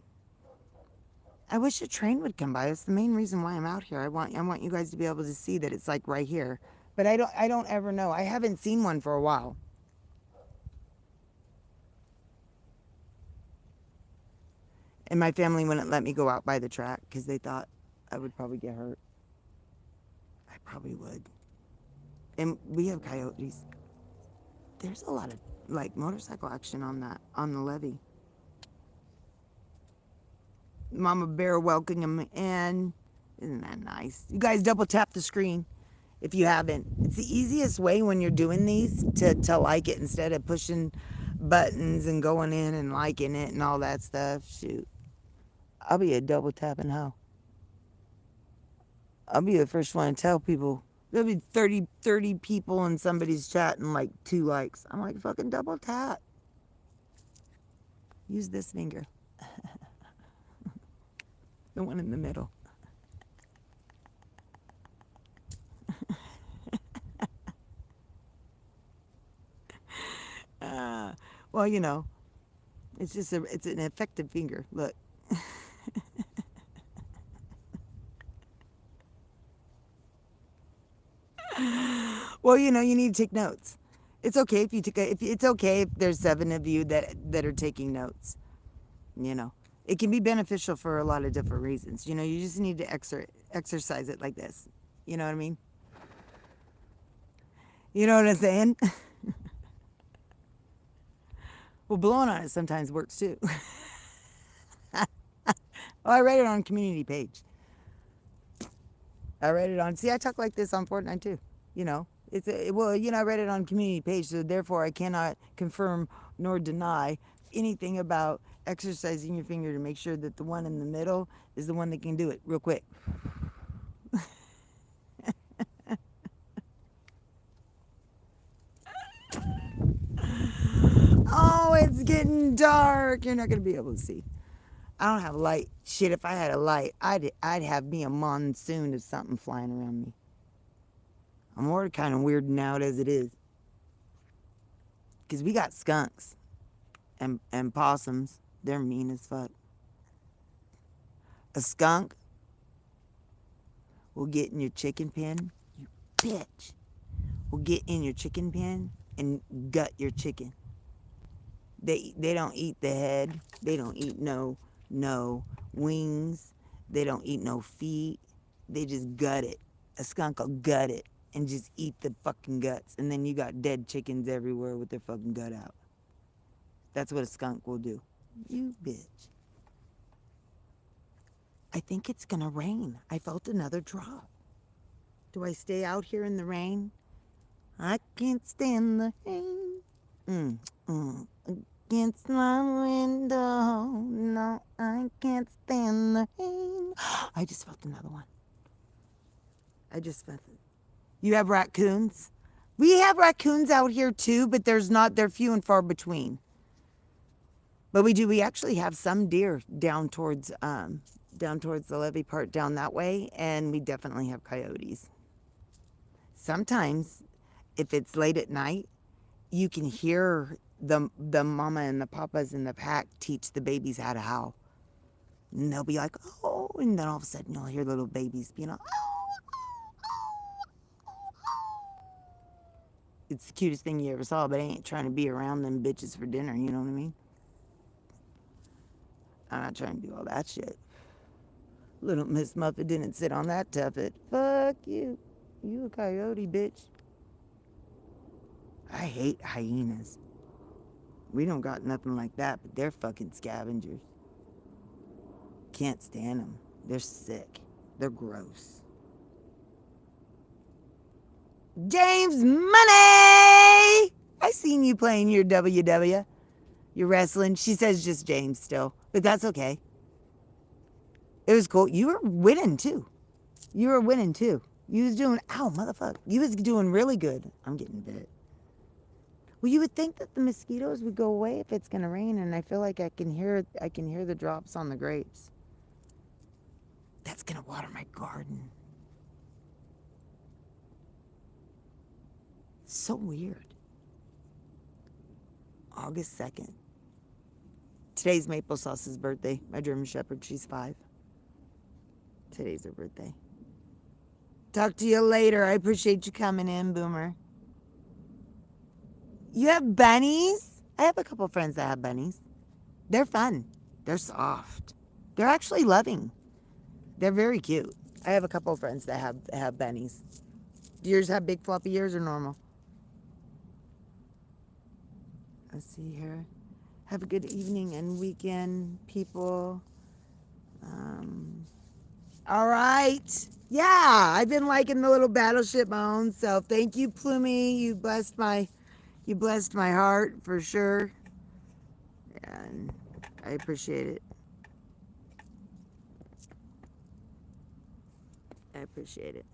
I wish a train would come by. That's the main reason why I'm out here. I want you guys to be able to see that it's like right here. But I don't ever know. I haven't seen one for a while. And my family wouldn't let me go out by the track because they thought I would probably get hurt. I probably would. And we have coyotes. There's a lot of like motorcycle action on the levee. Mama Bear welcoming him in. Isn't that nice? You guys double tap the screen if you haven't. It's the easiest way when you're doing these to like it instead of pushing buttons and going in and liking it and all that stuff. Shoot. I'll be a double tapping hoe. I'll be the first one to tell people. There'll be 30 people in somebody's chat and like 2 likes. I'm like, fucking double tap. Use this finger. The one in the middle. Well, you know, it's an effective finger. Look. Well, you know, you need to take notes. It's okay if it's okay if there's 7 of you that are taking notes. You know, it can be beneficial for a lot of different reasons. You know, you just need to exercise it like this. You know what I mean? You know what I'm saying? Well, blowing on it sometimes works too. Oh, I read it on community page. I read it on. See, I talk like this on Fortnite too. You know, well, you know, I read it on community page, so therefore I cannot confirm nor deny anything about exercising your finger to make sure that the one in the middle is the one that can do it real quick. Oh It's getting dark. You're not going to be able to see. I don't have a light. Shit, if I had a light, I'd have me a monsoon of something flying around me. I'm already kind of weirding out as it is. Because we got skunks and possums. They're mean as fuck. A skunk will get in your chicken pen. You bitch. Will get in your chicken pen and gut your chicken. They don't eat the head. They don't eat no wings. They don't eat no feet. They just gut it. A skunk will gut it and just eat the fucking guts. And then you got dead chickens everywhere with their fucking gut out. That's what a skunk will do. You bitch. I think it's gonna rain. I felt another drop. Do I stay out here in the rain? I can't stand the rain. Against my window. No, I can't stand the rain. I just felt another one. I just felt it. You have raccoons? We have raccoons out here too, but they're few and far between. But we actually have some deer down towards the levee part down that way, and we definitely have coyotes. Sometimes, if it's late at night, you can hear the mama and the papas in the pack teach the babies how to howl. And they'll be like, oh, and then all of a sudden you'll hear little babies being like, it's the cutest thing you ever saw, but I ain't trying to be around them bitches for dinner, you know what I mean? I'm not trying to do all that shit. Little Miss Muffet didn't sit on that tuffet. Fuck you. You a coyote, bitch. I hate hyenas. We don't got nothing like that, but they're fucking scavengers. Can't stand them. They're sick. They're gross. James Money! I seen you playing your WW. You're wrestling. She says just James still, but that's okay. It was cool. You were winning too. You was doing, ow, motherfucker. You was doing really good. I'm getting bit. Well, you would think that the mosquitoes would go away if it's gonna rain, and I feel like I can hear the drops on the grapes. That's gonna water my garden. So weird. August 2nd. Today's Maple Sauce's birthday. My German Shepherd, she's 5. Today's her birthday. Talk to you later. I appreciate you coming in, Boomer. You have bunnies? I have a couple friends that have bunnies. They're fun. They're soft. They're actually loving. They're very cute. I have a couple of friends that have bunnies. Do yours have big floppy ears or normal? Let's see here. Have a good evening and weekend, people. All right. Yeah, I've been liking the little battleship moans. So thank you, Plummy. You blessed my heart for sure. And I appreciate it. I appreciate it.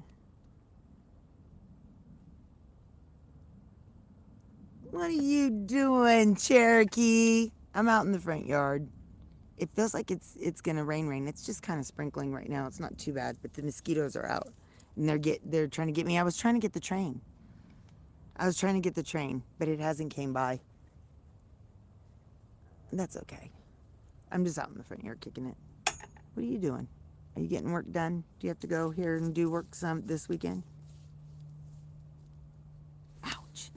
What are you doing, Cherokee? I'm out in the front yard. It feels like it's gonna rain. It's just kind of sprinkling right now. It's not too bad, but the mosquitoes are out, and they're trying to get me. I was trying to get the train, but it hasn't came by. That's okay. I'm just out in the front yard kicking it. What are you doing? Are you getting work done? Do you have to go here and do work some this weekend? Ouch.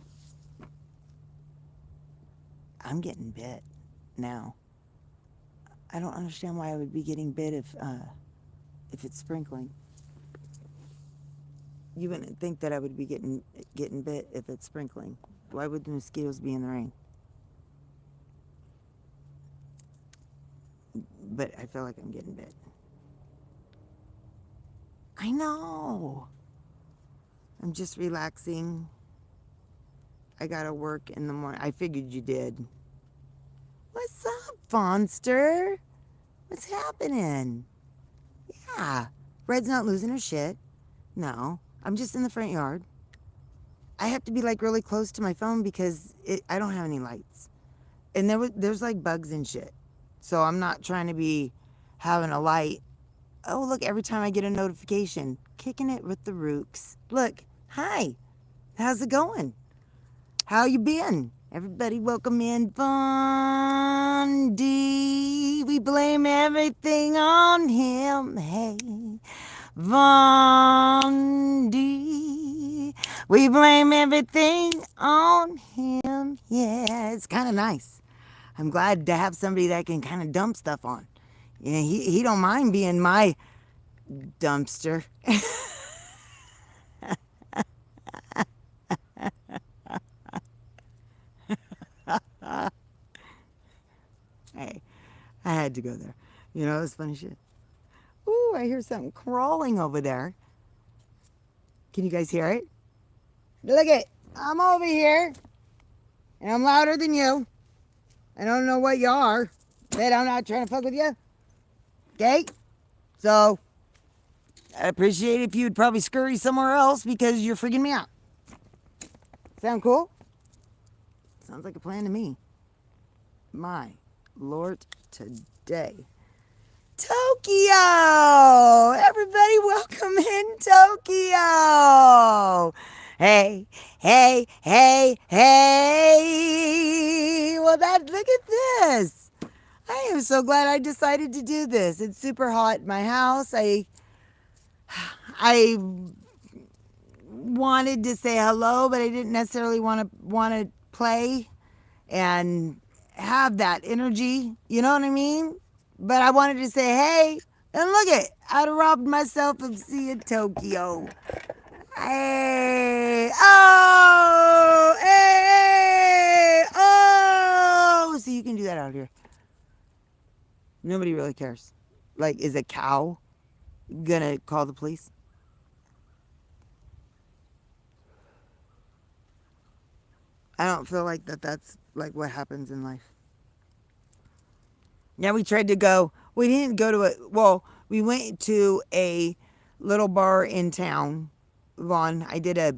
I'm getting bit now. I don't understand why I would be getting bit if it's sprinkling. You wouldn't think that I would be getting bit if it's sprinkling. Why would the mosquitoes be in the rain? But I feel like I'm getting bit. I know. I'm just relaxing. I gotta work in the morning. I figured you did. What's up, Fonster? What's happening? Yeah. Red's not losing her shit. No. I'm just in the front yard. I have to be like really close to my phone because I don't have any lights. And there's like bugs and shit. So I'm not trying to be having a light. Oh, look, every time I get a notification, kicking it with the Rooks. Look, hi, how's it going? How you been? Everybody welcome in Vondi. We blame everything on him. Hey, Vondi. We blame everything on him. Yeah, it's kind of nice. I'm glad to have somebody that can kind of dump stuff on. Yeah, he don't mind being my dumpster. Hey, I had to go there. You know, it's funny shit. Ooh, I hear something crawling over there. Can you guys hear it? Look it. I'm over here. And I'm louder than you. I don't know what you are. But I'm not trying to fuck with you. Okay? So, I'd appreciate it if you'd probably scurry somewhere else because you're freaking me out. Sound cool? Sounds like a plan to me. My Lord, today. Tokio! Everybody welcome in Tokio! Hey, hey, hey, hey! Well, look at this. I am so glad I decided to do this. It's super hot in my house. I wanted to say hello, but I didn't necessarily want to play and have that energy. You know what I mean? But I wanted to say hey, and look it, I'd robbed myself of seeing Tokio. Hey, oh, hey, oh. So you can do that out here. Nobody really cares. Like, is a cow gonna call the police? I don't feel like that's like what happens in life. Yeah, we tried to go. We didn't go to we went to a little bar in town, Vaughn. I did a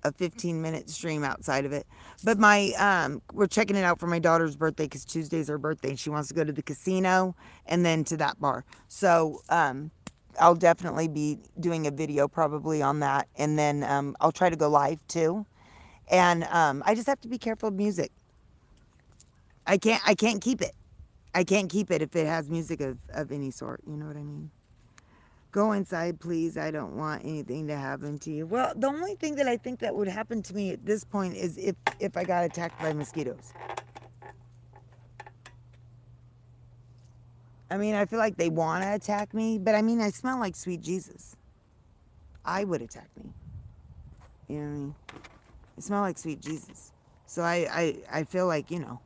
15-minute stream outside of it. But we're checking it out for my daughter's birthday because Tuesday's her birthday and she wants to go to the casino and then to that bar. So I'll definitely be doing a video probably on that. And then I'll try to go live too. And I just have to be careful of music. I can't keep it. I can't keep it if it has music of any sort. You know what I mean? Go inside, please. I don't want anything to happen to you. Well, the only thing that I think that would happen to me at this point is if I got attacked by mosquitoes. I mean, I feel like they want to attack me, but I mean, I smell like sweet Jesus. I would attack me. You know what I mean? I smell like sweet Jesus. So I feel like, you know,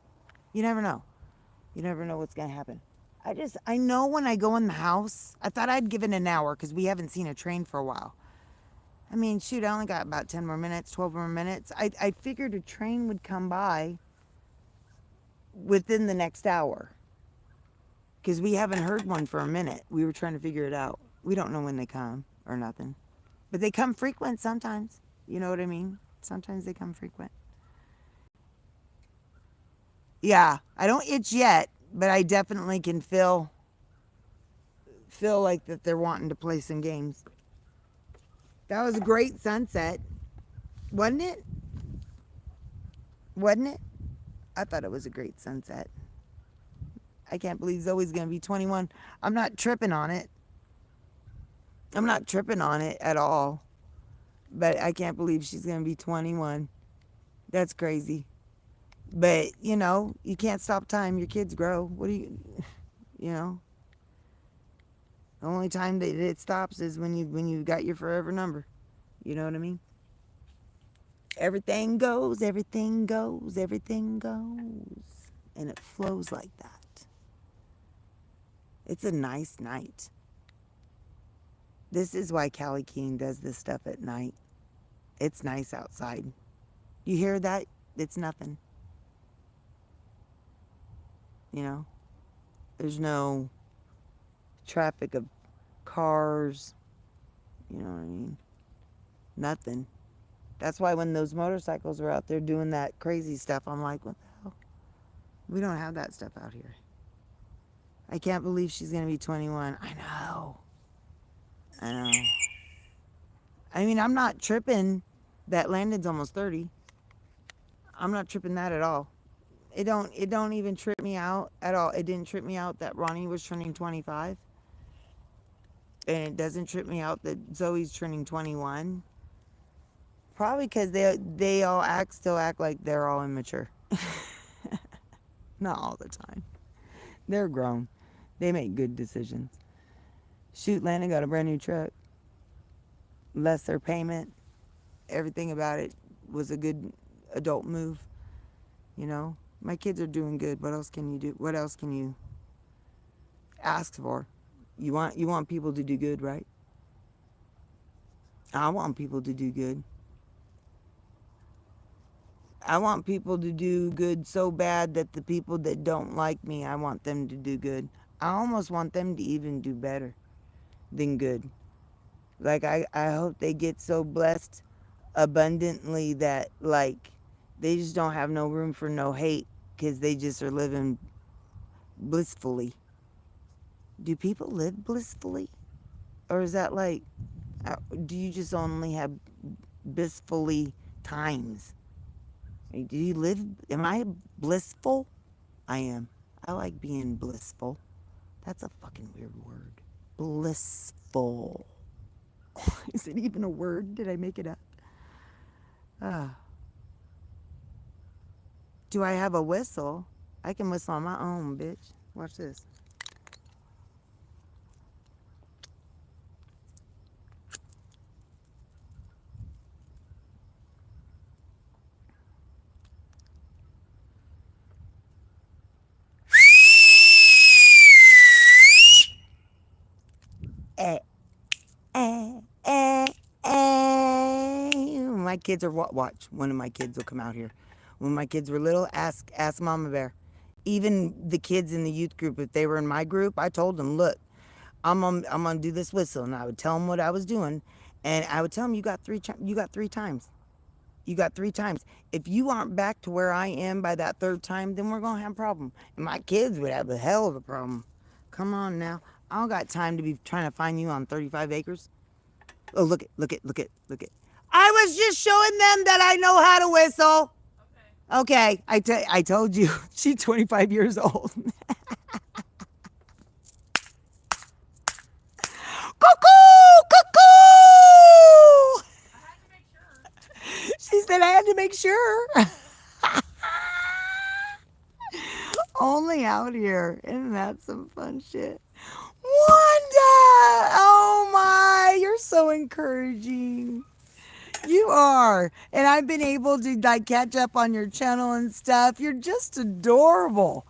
you never know. You never know what's going to happen. I know when I go in the house, I thought I'd give it an hour because we haven't seen a train for a while. I mean, shoot, I only got about 10 more minutes, 12 more minutes. I figured a train would come by within the next hour because we haven't heard one for a minute. We were trying to figure it out. We don't know when they come or nothing. But they come frequent sometimes. You know what I mean? Sometimes they come frequent. Yeah, I don't itch yet, but I definitely can feel like that they're wanting to play some games. That was a great sunset, wasn't it? Wasn't it? I thought it was a great sunset. I can't believe Zoe's going to be 21. I'm not tripping on it. I'm not tripping on it at all. But I can't believe she's going to be 21. That's crazy. But, you know, you can't stop time. Your kids grow. What do you know? The only time that it stops is when you got your forever number. You know what I mean? Everything goes, everything goes, everything goes. And it flows like that. It's a nice night. This is why Callie King does this stuff at night. It's nice outside. You hear that? It's nothing. You know? There's no traffic of cars. You know what I mean? Nothing. That's why when those motorcycles were out there doing that crazy stuff, I'm like, what the hell? We don't have that stuff out here. I can't believe she's going to be 21. I know. I know. I mean, I'm not tripping that Landon's almost 30. I'm not tripping that at all. It don't even trip me out at all. It didn't trip me out that Ronnie was turning 25. And it doesn't trip me out that Zoe's turning 21. Probably because they all still act like they're all immature. Not all the time. They're grown. They make good decisions. Shoot, Landon got a brand new truck. Lesser payment. Everything about it was a good adult move. You know? My kids are doing good. What else can you do? What else can you ask for? You want people to do good, right? I want people to do good. I want people to do good so bad that the people that don't like me, I want them to do good. I almost want them to even do better than good. Like, I hope they get so blessed abundantly that, like, they just don't have no room for no hate because they just are living blissfully. Do people live blissfully? Or is that like, do you just only have blissfully times? Do you live, am I blissful? I am. I like being blissful. That's a fucking weird word. Blissful. Is it even a word? Did I make it up? Do I have a whistle? I can whistle on my own, bitch. Watch this. Eh, eh, eh, eh. My kids are watch. One of my kids will come out here. When my kids were little, ask Mama Bear. Even the kids in the youth group, if they were in my group, I told them, look, I'm gonna do this whistle, and I would tell them what I was doing, and I would tell them, you got three times. You got 3 times. If you aren't back to where I am by that 3rd time, then we're gonna have a problem. And my kids would have a hell of a problem. Come on now. I don't got time to be trying to find you on 35 acres. Oh, look it. I was just showing them that I know how to whistle. Okay. I told you. She's 25 years old. Cuckoo! She said I had to make sure. Only out here. Isn't that some fun shit? Wanda! Oh my, you're so encouraging. You are. And I've been able to like catch up on your channel and stuff. You're just adorable.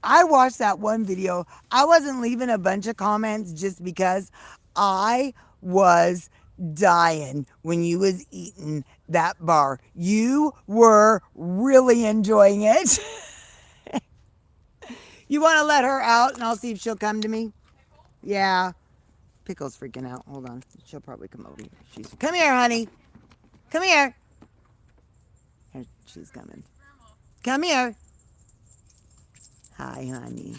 I watched that one video. I wasn't leaving a bunch of comments just because I was dying when you was eating that bar. You were really enjoying it. You want to let her out and I'll see if she'll come to me? Yeah. Pickle's freaking out. Hold on. She'll probably come over here. Come here, honey. Come here. Here, she's coming. Come here. Hi, honey.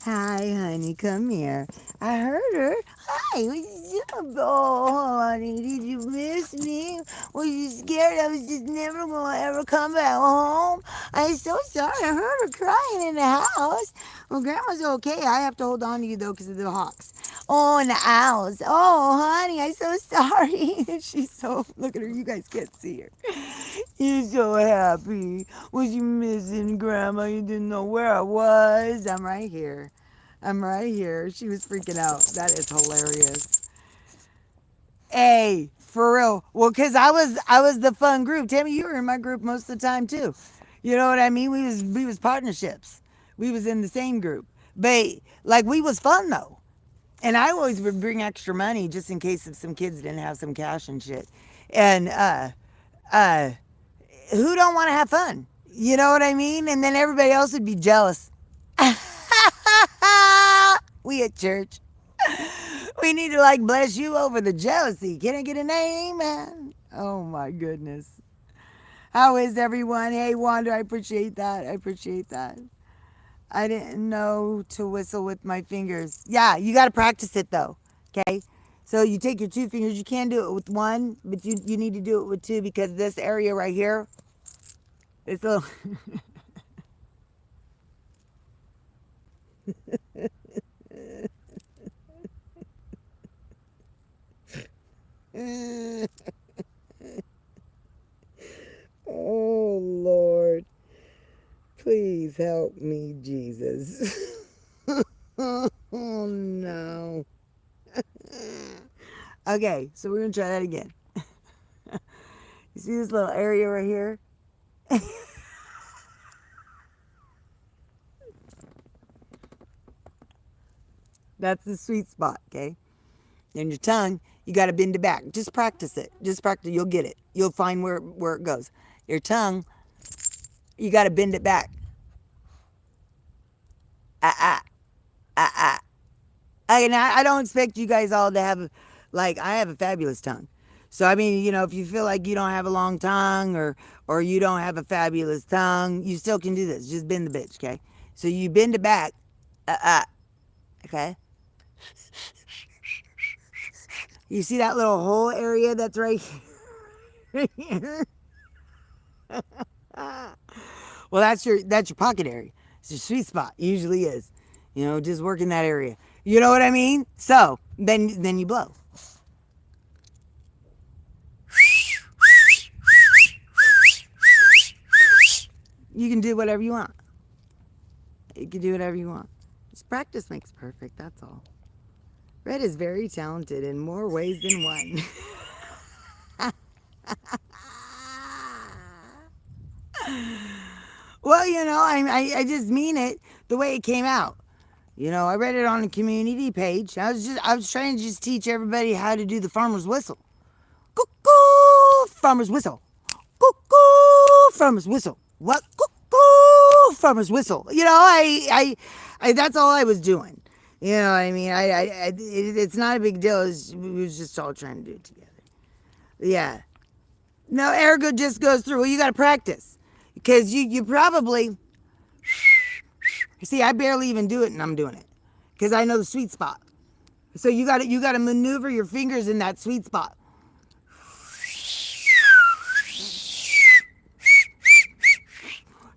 Hi, honey. Come here. I heard her. Hi. What's up? Oh, honey. Did you miss me? Were you scared I was just never going to ever come back home? I'm so sorry. I heard her crying in the house. Well, Grandma's okay. I have to hold on to you, though, because of the hawks. Oh, and the owls. Oh, honey, I'm so sorry. She's so, look at her. You guys can't see her. You're so happy. Was you missing Grandma? You didn't know where I was? I'm right here. She was freaking out. That is hilarious. Hey, for real. Well, because I was the fun group. Tammy, you were in my group most of the time, too. You know what I mean? We was partnerships. We was in the same group. But, like, we was fun, though. And I always would bring extra money just in case if some kids didn't have some cash and shit. And who don't want to have fun? You know what I mean? And then everybody else would be jealous. We at church. We need to like bless you over the jealousy. Can I get an amen? Oh my goodness. How is everyone? Hey Wanda, I appreciate that. I didn't know to whistle with my fingers. Yeah, you got to practice it though. Okay. So you take your two fingers. You can do it with one, but you need to do it with two because this area right here, it's a little. Oh, Lord. Please help me, Jesus. Oh, no. Okay, so we're going to try that again. You see this little area right here? That's the sweet spot, okay? And your tongue, you got to bend it back. Just practice it. Just practice. You'll get it. You'll find where it goes. Your tongue, you got to bend it back. Ah, ah, ah, ah. And I don't expect you guys all to have, like, I have a fabulous tongue. So, I mean, you know, if you feel like you don't have a long tongue or you don't have a fabulous tongue, you still can do this. Just bend the bitch, okay? So you bend it back. Okay? You see that little hole area that's right here? Well, that's your pocket area. It's your sweet spot. It usually is. You know, just work in that area. You know what I mean? So then you blow. You can do whatever you want. You can do whatever you want. Just practice makes perfect. That's all. Red is very talented in more ways than one. Well, you know, I just mean it the way it came out. You know, I read it on a community page. I was trying to just teach everybody how to do the farmer's whistle. Cuckoo, farmer's whistle. Cuckoo, farmer's whistle. What? Cuckoo, farmer's whistle. You know, I that's all I was doing. You know what I mean? It's not a big deal. We was just all trying to do it together. Yeah. No, ergo just goes through. Well, you got to practice. Because you probably, see, I barely even do it and I'm doing it. Because I know the sweet spot. So you got to maneuver your fingers in that sweet spot.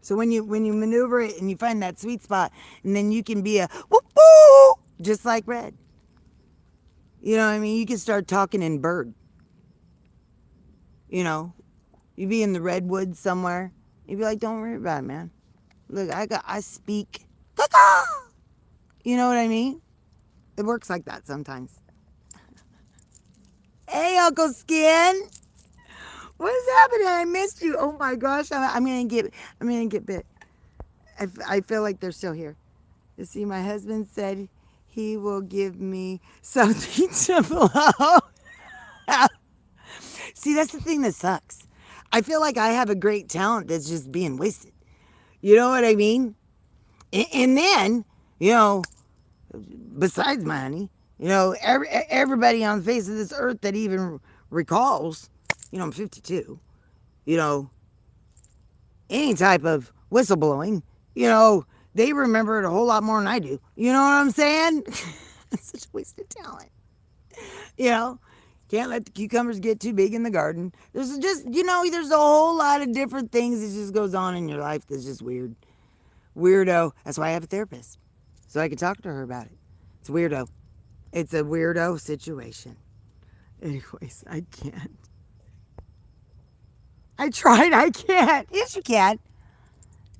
So when you maneuver it and you find that sweet spot, and then you can be a whoop woo, just like Red. You know what I mean? You can start talking in bird. You know, you be in the redwoods somewhere. You'd be like, don't worry about it, man. Look, I speak. You know what I mean? It works like that sometimes. Hey, Uncle Skin. What's happening? I missed you. Oh my gosh, I'm gonna get bit. I feel like they're still here. You see, my husband said he will give me something to blow. See, that's the thing that sucks. I feel like I have a great talent that's just being wasted. You know what I mean? And then, you know, besides my honey, you know, everybody on the face of this earth that even recalls, you know, I'm 52, you know, any type of whistleblowing, you know, they remember it a whole lot more than I do. You know what I'm saying? It's such a wasted talent. You know, can't let the cucumbers get too big in the garden. There's just, you know, there's a whole lot of different things that just goes on in your life that's just weird. Weirdo. That's why I have a therapist. So I can talk to her about it. It's weirdo. It's a weirdo situation. Anyways, I can't. I tried. I can't. Yes, you can.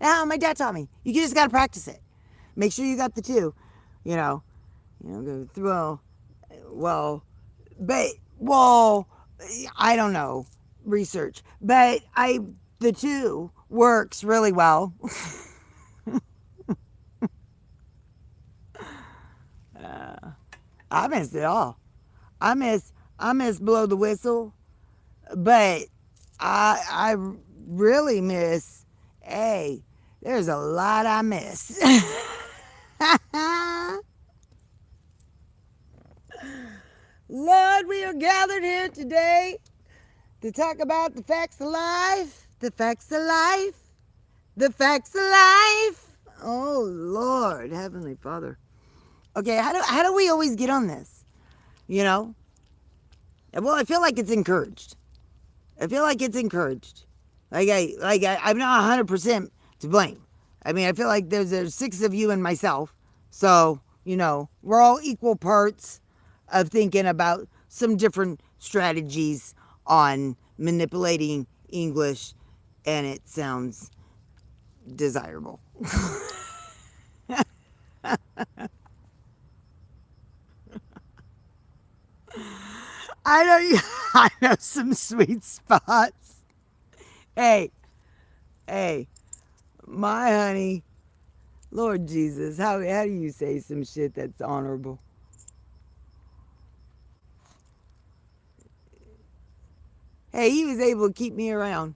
Now, my dad taught me. You just got to practice it. Make sure you got the two. You know, go through. Well, I don't know. Research. But the two works really well. I miss it all. I miss blow the whistle, but I really miss. Hey, there's a lot I miss. Lord, we are gathered here today to talk about the facts of life, the facts of life, the facts of life. Oh, Lord, Heavenly Father. Okay, how do we always get on this? You know? Well, I feel like it's encouraged. I feel like it's encouraged. I'm not 100% to blame. I mean, I feel like there's 6 of you and myself. So, we're all equal parts of thinking about some different strategies on manipulating English, and it sounds desirable. I know some sweet spots. Hey, hey, my honey, Lord Jesus, how do you say some shit that's honorable? Hey, he was able to keep me around.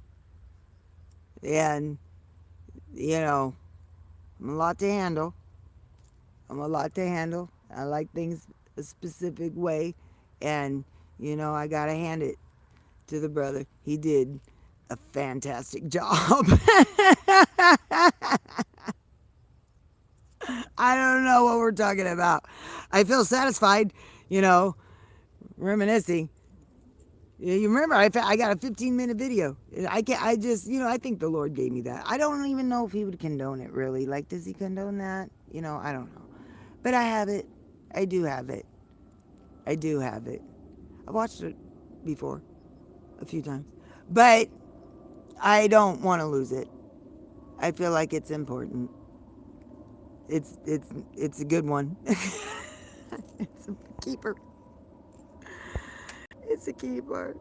And, I'm a lot to handle. I like things a specific way. And, I got to hand it to the brother. He did a fantastic job. I don't know what we're talking about. I feel satisfied, reminiscing. You remember, I got a 15-minute video. I think the Lord gave me that. I don't even know if he would condone it, really. Like, does he condone that? I don't know. But I have it. I do have it. I do have it. I watched it before a few times. But I don't want to lose it. I feel like it's important. It's a good one. It's a keeper. It's a keeper.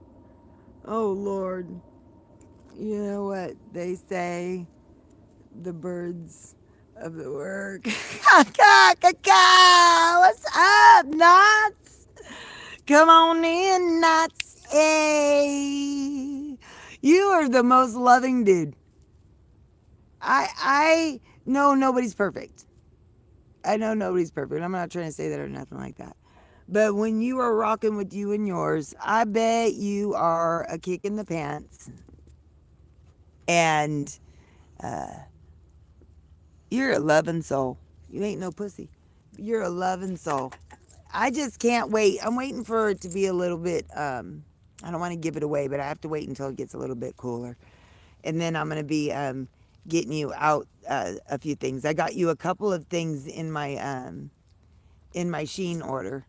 Oh, Lord. You know what they say? The birds of the work. What's up, Knots? Come on in, Knots. Hey. You are the most loving dude. I know nobody's perfect. I know nobody's perfect. I'm not trying to say that or nothing like that. But when you are rocking with you and yours, I bet you are a kick in the pants. And you're a loving soul. You ain't no pussy. You're a loving soul. I just can't wait. I'm waiting for it to be a little bit, I don't want to give it away, but I have to wait until it gets a little bit cooler. And then I'm going to be getting you out a few things. I got you a couple of things in my Shein order.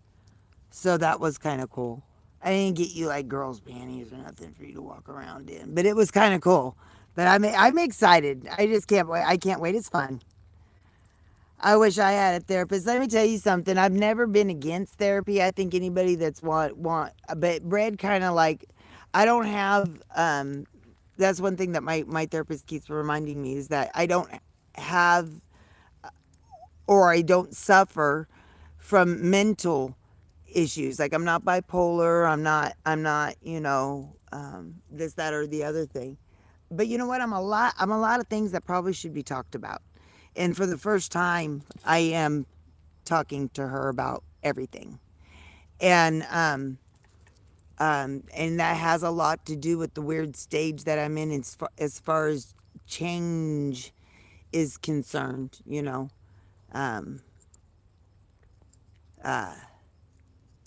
So that was kind of cool. I didn't get you like girls' panties or nothing for you to walk around in, but it was kind of cool. But I'm excited. I just can't wait. I can't wait. It's fun. I wish I had a therapist. Let me tell you something. I've never been against therapy. I think anybody that's but Brad kind of like, I don't have, that's one thing that my therapist keeps reminding me is that I don't have, or I don't suffer from mental issues. Like I'm not bipolar. I'm not, this, that, or the other thing. But you know what? I'm a lot of things that probably should be talked about. And for the first time, I am talking to her about everything. And that has a lot to do with the weird stage that I'm in as far as change is concerned,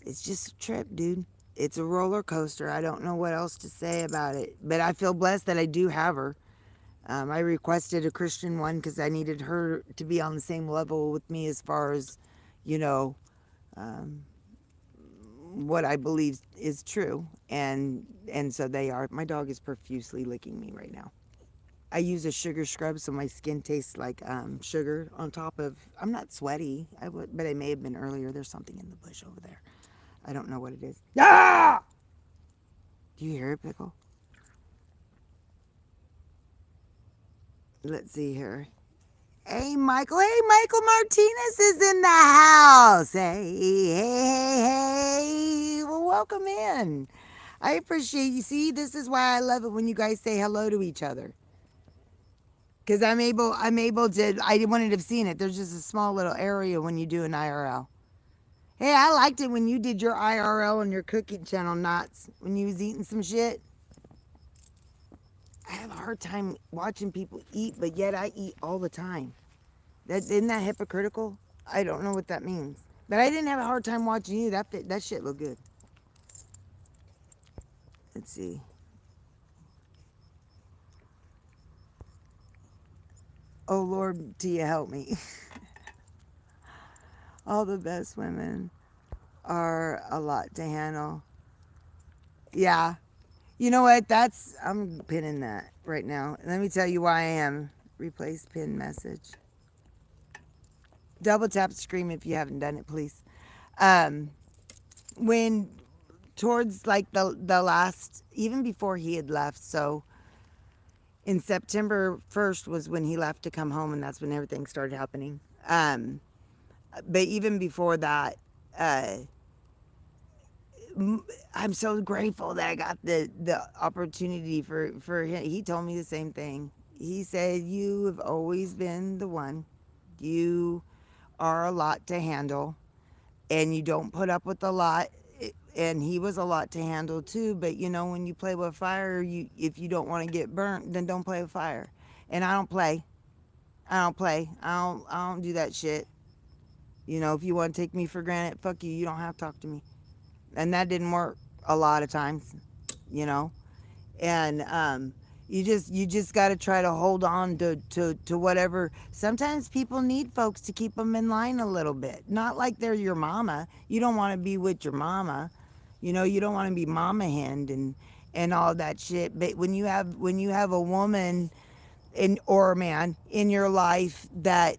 It's just a trip, dude. It's a roller coaster. I don't know what else to say about it. But I feel blessed that I do have her. I requested a Christian one because I needed her to be on the same level with me as far as, what I believe is true. And so they are. My dog is profusely licking me right now. I use a sugar scrub so my skin tastes like sugar on top of, I'm not sweaty, but I may have been earlier. There's something in the bush over there. I don't know what it is. Ah! Do you hear it, Pickle? Let's see here. Hey, Michael. Hey, Michael Martinez is in the house. Hey. Well, welcome in. I appreciate you. See, this is why I love it when you guys say hello to each other. Because I'm able to, I wouldn't have seen it. There's just a small little area when you do an IRL. Hey, I liked it when you did your IRL on your cooking channel, Knots, when you was eating some shit. I have a hard time watching people eat, but yet I eat all the time. Isn't that hypocritical? I don't know what that means. But I didn't have a hard time watching you. That shit looked good. Let's see. Oh Lord, Tia, help me. All the best women are a lot to handle. Yeah. You know what? I'm pinning that right now. Let me tell you why I am. Replace pin message. Double tap the screen if you haven't done it, please. When towards like the last, even before he had left, so in September 1st was when he left to come home, and that's when everything started happening. But even before that, uh, I'm so grateful that I got the opportunity for him. He told me the same thing. He said, "You have always been the one. You are a lot to handle, and you don't put up with a lot." And he was a lot to handle too. But you know, when you play with fire, if you don't want to get burnt, then don't play with fire. And I don't play. I don't play. I don't do that shit. You know, if you want to take me for granted, fuck you. You don't have to talk to me. And that didn't work a lot of times, you know. And you just got to try to hold on to whatever. Sometimes people need folks to keep them in line a little bit. Not like they're your mama. You don't want to be with your mama. You know, you don't want to be mama hen and all that shit. But when you have a woman or a man in your life that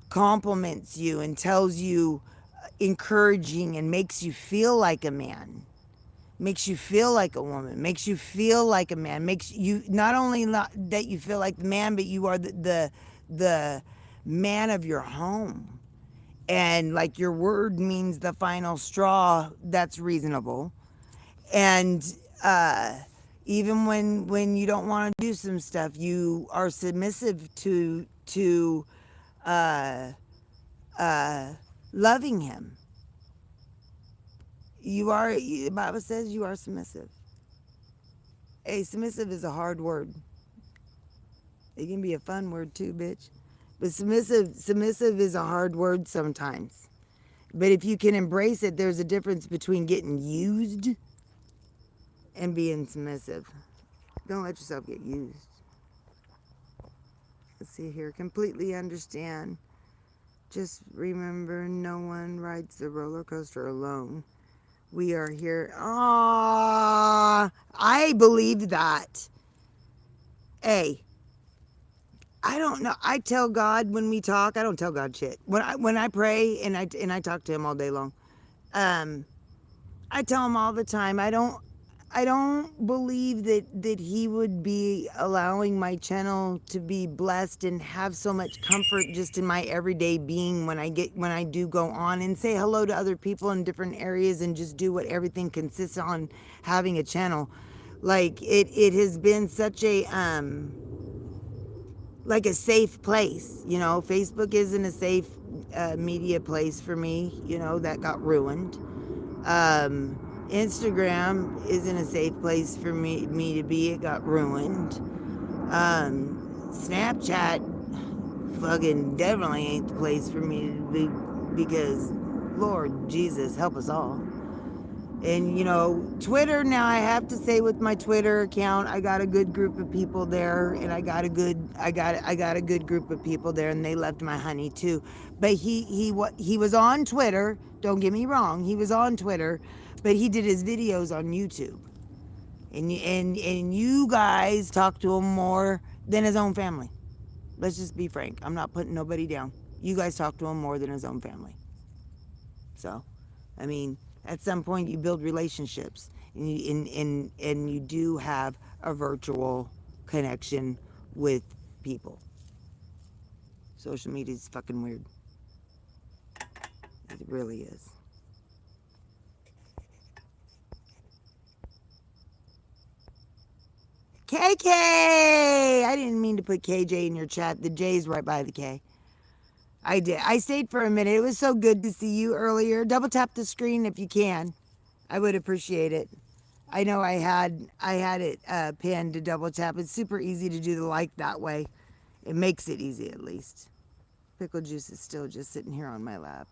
compliments you and tells you encouraging and makes you feel like a man, makes you feel like a woman, makes you feel like a man, makes you not only that you feel like the man, but you are the man of your home, and like your word means the final straw. That's reasonable. And even when you don't want to do some stuff, you are submissive to uh, loving him. The Bible says you are submissive. Hey, submissive is a hard word. It can be a fun word too, bitch. But submissive is a hard word sometimes. But if you can embrace it, there's a difference between getting used and being submissive. Don't let yourself get used. Let's see here. Completely understand. Just remember, no one rides the roller coaster alone. We are here. Ah, I believe that. Hey, I don't know. I tell God when we talk. I don't tell God shit. When I pray and I talk to Him all day long. I tell Him all the time. I don't believe that He would be allowing my channel to be blessed and have so much comfort just in my everyday being when I do go on and say hello to other people in different areas and just do what everything consists on having a channel. Like it has been such a like a safe place, you know. Facebook isn't a safe media place for me, you know. That got ruined. Instagram isn't a safe place for me to be. It got ruined. Snapchat fucking definitely ain't the place for me to be, because Lord Jesus help us all. And you know, Twitter, now I have to say, with my Twitter account, I got a good group of people there, and I got a good group of people there, and they loved my honey too. But he was on Twitter, don't get me wrong, he was on Twitter, but he did his videos on YouTube. And you guys talk to him more than his own family. Let's just be frank. I'm not putting nobody down. You guys talk to him more than his own family. So, I mean, at some point you build relationships, and you do have a virtual connection with people. Social media is fucking weird. It really is. KK! I didn't mean to put KJ in your chat. The J's right by the K. I did. I stayed for a minute. It was so good to see you earlier. Double tap the screen if you can. I would appreciate it. I know I had it pinned to double tap. It's super easy to do the like that way. It makes it easy, at least. Pickle juice is still just sitting here on my lap.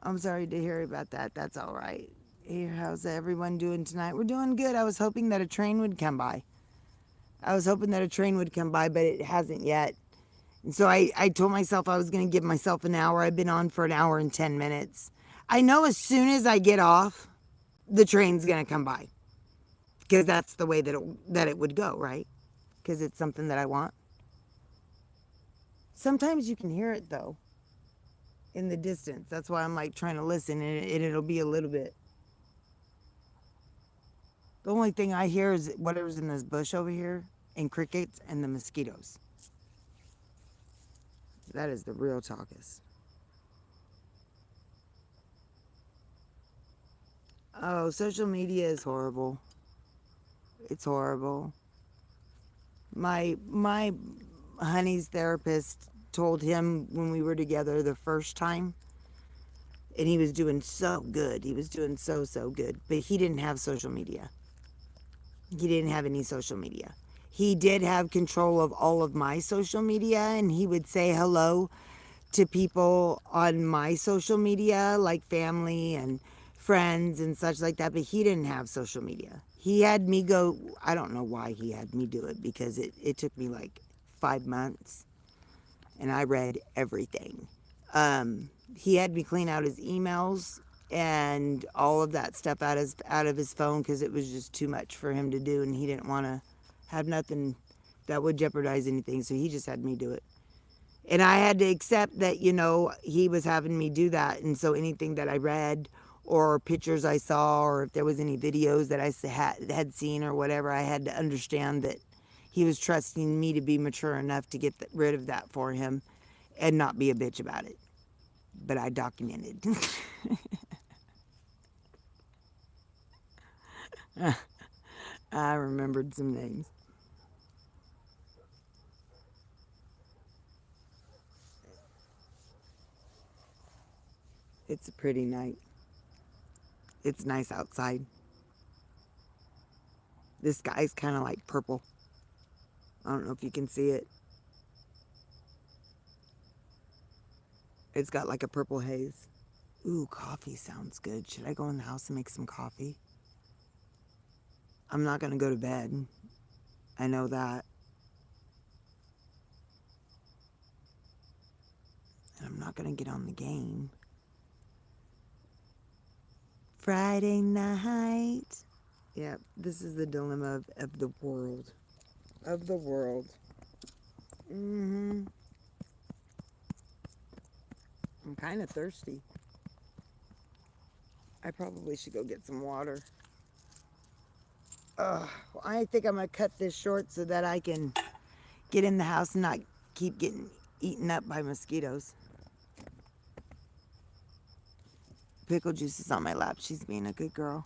I'm sorry to hear about that. That's all right. Here, how's everyone doing tonight? We're doing good. I was hoping that a train would come by. But it hasn't yet. And so I told myself I was going to give myself an hour. I've been on for an hour and 10 minutes. I know as soon as I get off, the train's going to come by. Because that's the way that it would go, right? Because it's something that I want. Sometimes you can hear it, though, in the distance. That's why I'm like trying to listen, and it'll be a little bit. The only thing I hear is whatever's in this bush over here, and crickets and the mosquitoes. That is the real talkers. Oh, social media is horrible. It's horrible. My honey's therapist told him when we were together the first time, and he was doing so good. He was doing so good, but he didn't have social media. He didn't have any social media. He did have control of all of my social media, and he would say hello to people on my social media, like family and friends and such like that, but he didn't have social media. He had me go, I don't know why he had me do it, because it took me like 5 months, and I read everything. He had me clean out his emails and all of that stuff out of his phone, because it was just too much for him to do, and he didn't want to have nothing that would jeopardize anything, so he just had me do it. And I had to accept that, he was having me do that, and so anything that I read or pictures I saw, or if there was any videos that I had seen or whatever, I had to understand that he was trusting me to be mature enough to get rid of that for him and not be a bitch about it. But I documented. I remembered some names. It's a pretty night. It's nice outside. This sky's kind of like purple. I don't know if you can see it. It's got like a purple haze. Ooh, coffee sounds good. Should I go in the house and make some coffee? I'm not going to go to bed. I know that. And I'm not going to get on the game. Friday night. Yeah, this is the dilemma of the world. Of the world. I'm kind of thirsty. I probably should go get some water. Well, I think I'm going to cut this short so that I can get in the house and not keep getting eaten up by mosquitoes. Pickle juice is on my lap. She's being a good girl.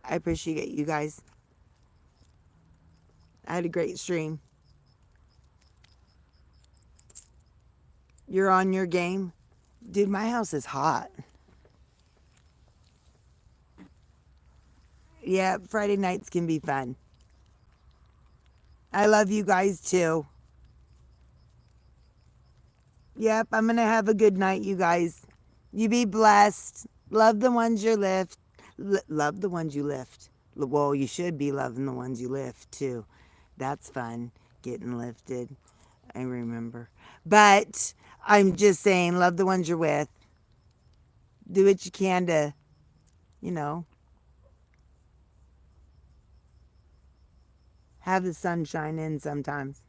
I appreciate you guys. I had a great stream. You're on your game? Dude, my house is hot. Yeah, Friday nights can be fun. I love you guys too. Yep, I'm going to have a good night, you guys. You be blessed. Love the ones you lift. Love the ones you lift. Well, you should be loving the ones you lift too. That's fun, getting lifted. I remember. But I'm just saying, love the ones you're with. Do what you can to, have the sun shine in sometimes.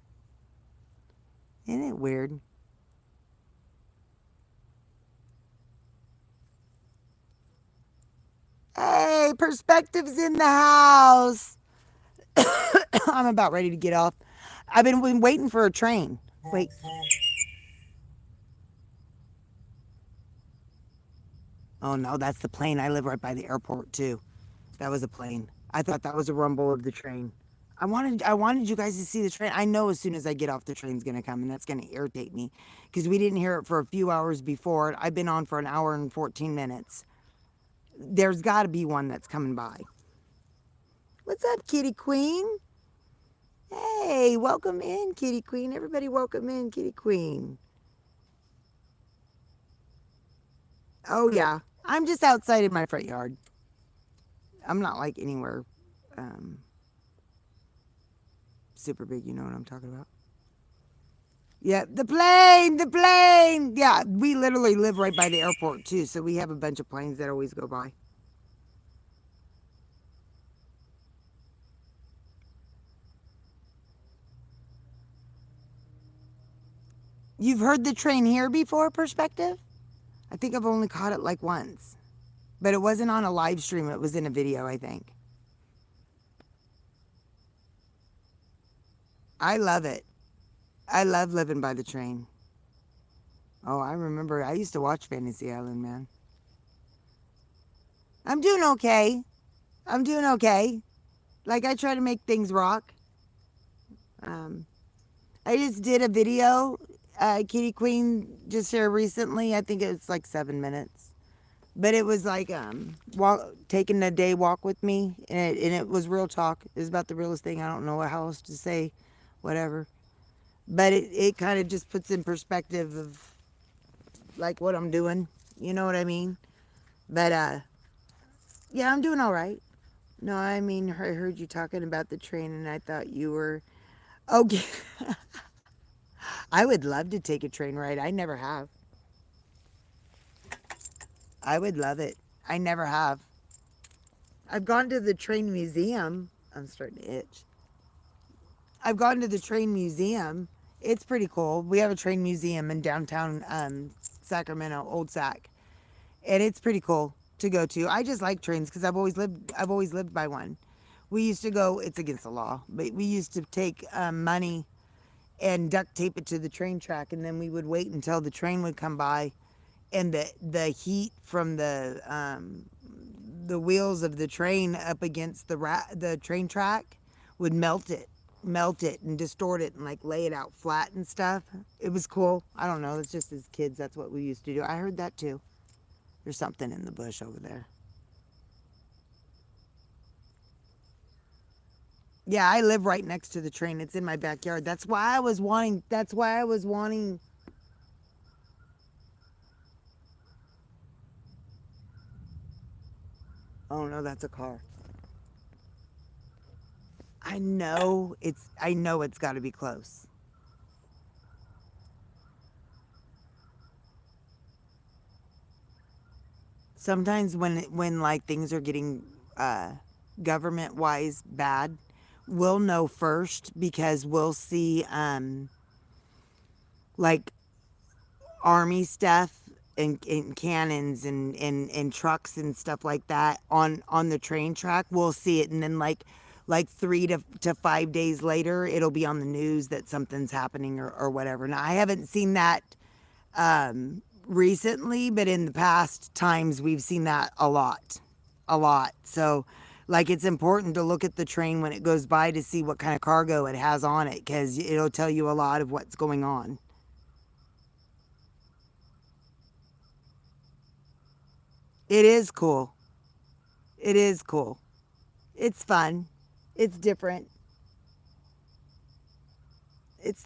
Isn't it weird? Hey, Perspective's in the house. I'm about ready to get off. I've been waiting for a train. Wait. Oh no, that's the plane. I live right by the airport too. That was a plane. I thought that was a rumble of the train. I wanted you guys to see the train. I know as soon as I get off, the train's gonna come, and that's gonna irritate me because we didn't hear it for a few hours before. I've been on for an hour and 14 minutes. There's got to be one that's coming by. What's up, Kitty Queen? Hey, welcome in, Kitty Queen. Everybody welcome in, Kitty Queen. Oh, yeah. I'm just outside in my front yard. I'm not like anywhere um, super big. You know what I'm talking about? Yeah, the plane, the plane. Yeah, we literally live right by the airport too, so we have a bunch of planes that always go by. You've heard the train here before, Perspective? I think I've only caught it like once, but it wasn't on a live stream. It was in a video, I think. I love it. I love living by the train. Oh, I remember. I used to watch Fantasy Island, man. I'm doing okay. I'm doing okay. Like I try to make things rock. Um, I just did a video, Kitty Queen, just here recently. I think it was like 7 minutes, but it was like taking a day walk with me, and it was real talk. It was about the realest thing. I don't know how else to say, whatever. But it kind of just puts in perspective of like what I'm doing. You know what I mean? But yeah, I'm doing all right. No, I mean, I heard you talking about the train, and I thought you were okay. I would love to take a train ride. I never have. I would love it. I never have. I've gone to the train museum. I'm starting to itch. I've gone to the train museum. It's pretty cool. We have a train museum in downtown Sacramento, Old Sac, and it's pretty cool to go to. I just like trains because I've always lived by one. We used to go. It's against the law, but we used to take money and duct tape it to the train track, and then we would wait until the train would come by, and the heat from the wheels of the train up against the train track would melt it and distort it and like lay it out flat and stuff. It was cool. I don't know. It's just as kids, that's what we used to do. I heard that too. There's something in the bush over there. Yeah, I live right next to the train. It's in my backyard. That's why I was wanting. Oh no, that's a car. I know it's got to be close. Sometimes when like things are getting uh government wise bad, we'll know first because we'll see like army stuff and cannons and trucks and stuff like that on the train track. We'll see it, and then like 3 to 5 days later it'll be on the news that something's happening or whatever. Now I haven't seen that recently, but in the past times we've seen that a lot. So like it's important to look at the train when it goes by to see what kind of cargo it has on it, because it'll tell you a lot of what's going on. It is cool. It is cool. It's fun. It's different. It's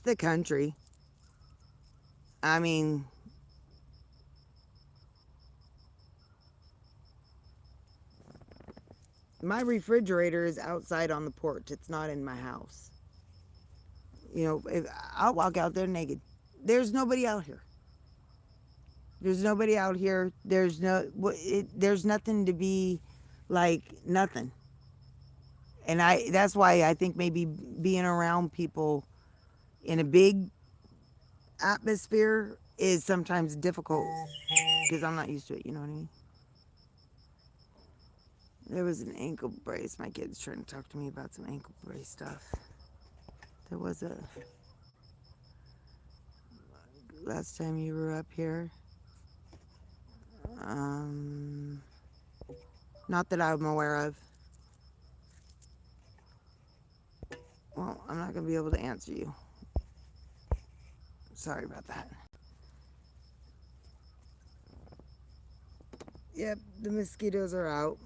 the country. I mean, my refrigerator is outside on the porch. It's not in my house. You know, I'll walk out there naked. There's nobody out here. There's nobody out here. There's nothing to be like nothing. And that's why I think maybe being around people in a big atmosphere is sometimes difficult because I'm not used to it, you know what I mean? There was an ankle brace. My kid's trying to talk to me about some ankle brace stuff. There was a last time you were up here. Um, Not that I'm aware of. Well, I'm not going to be able to answer you. Sorry about that. Yep, the mosquitoes are out.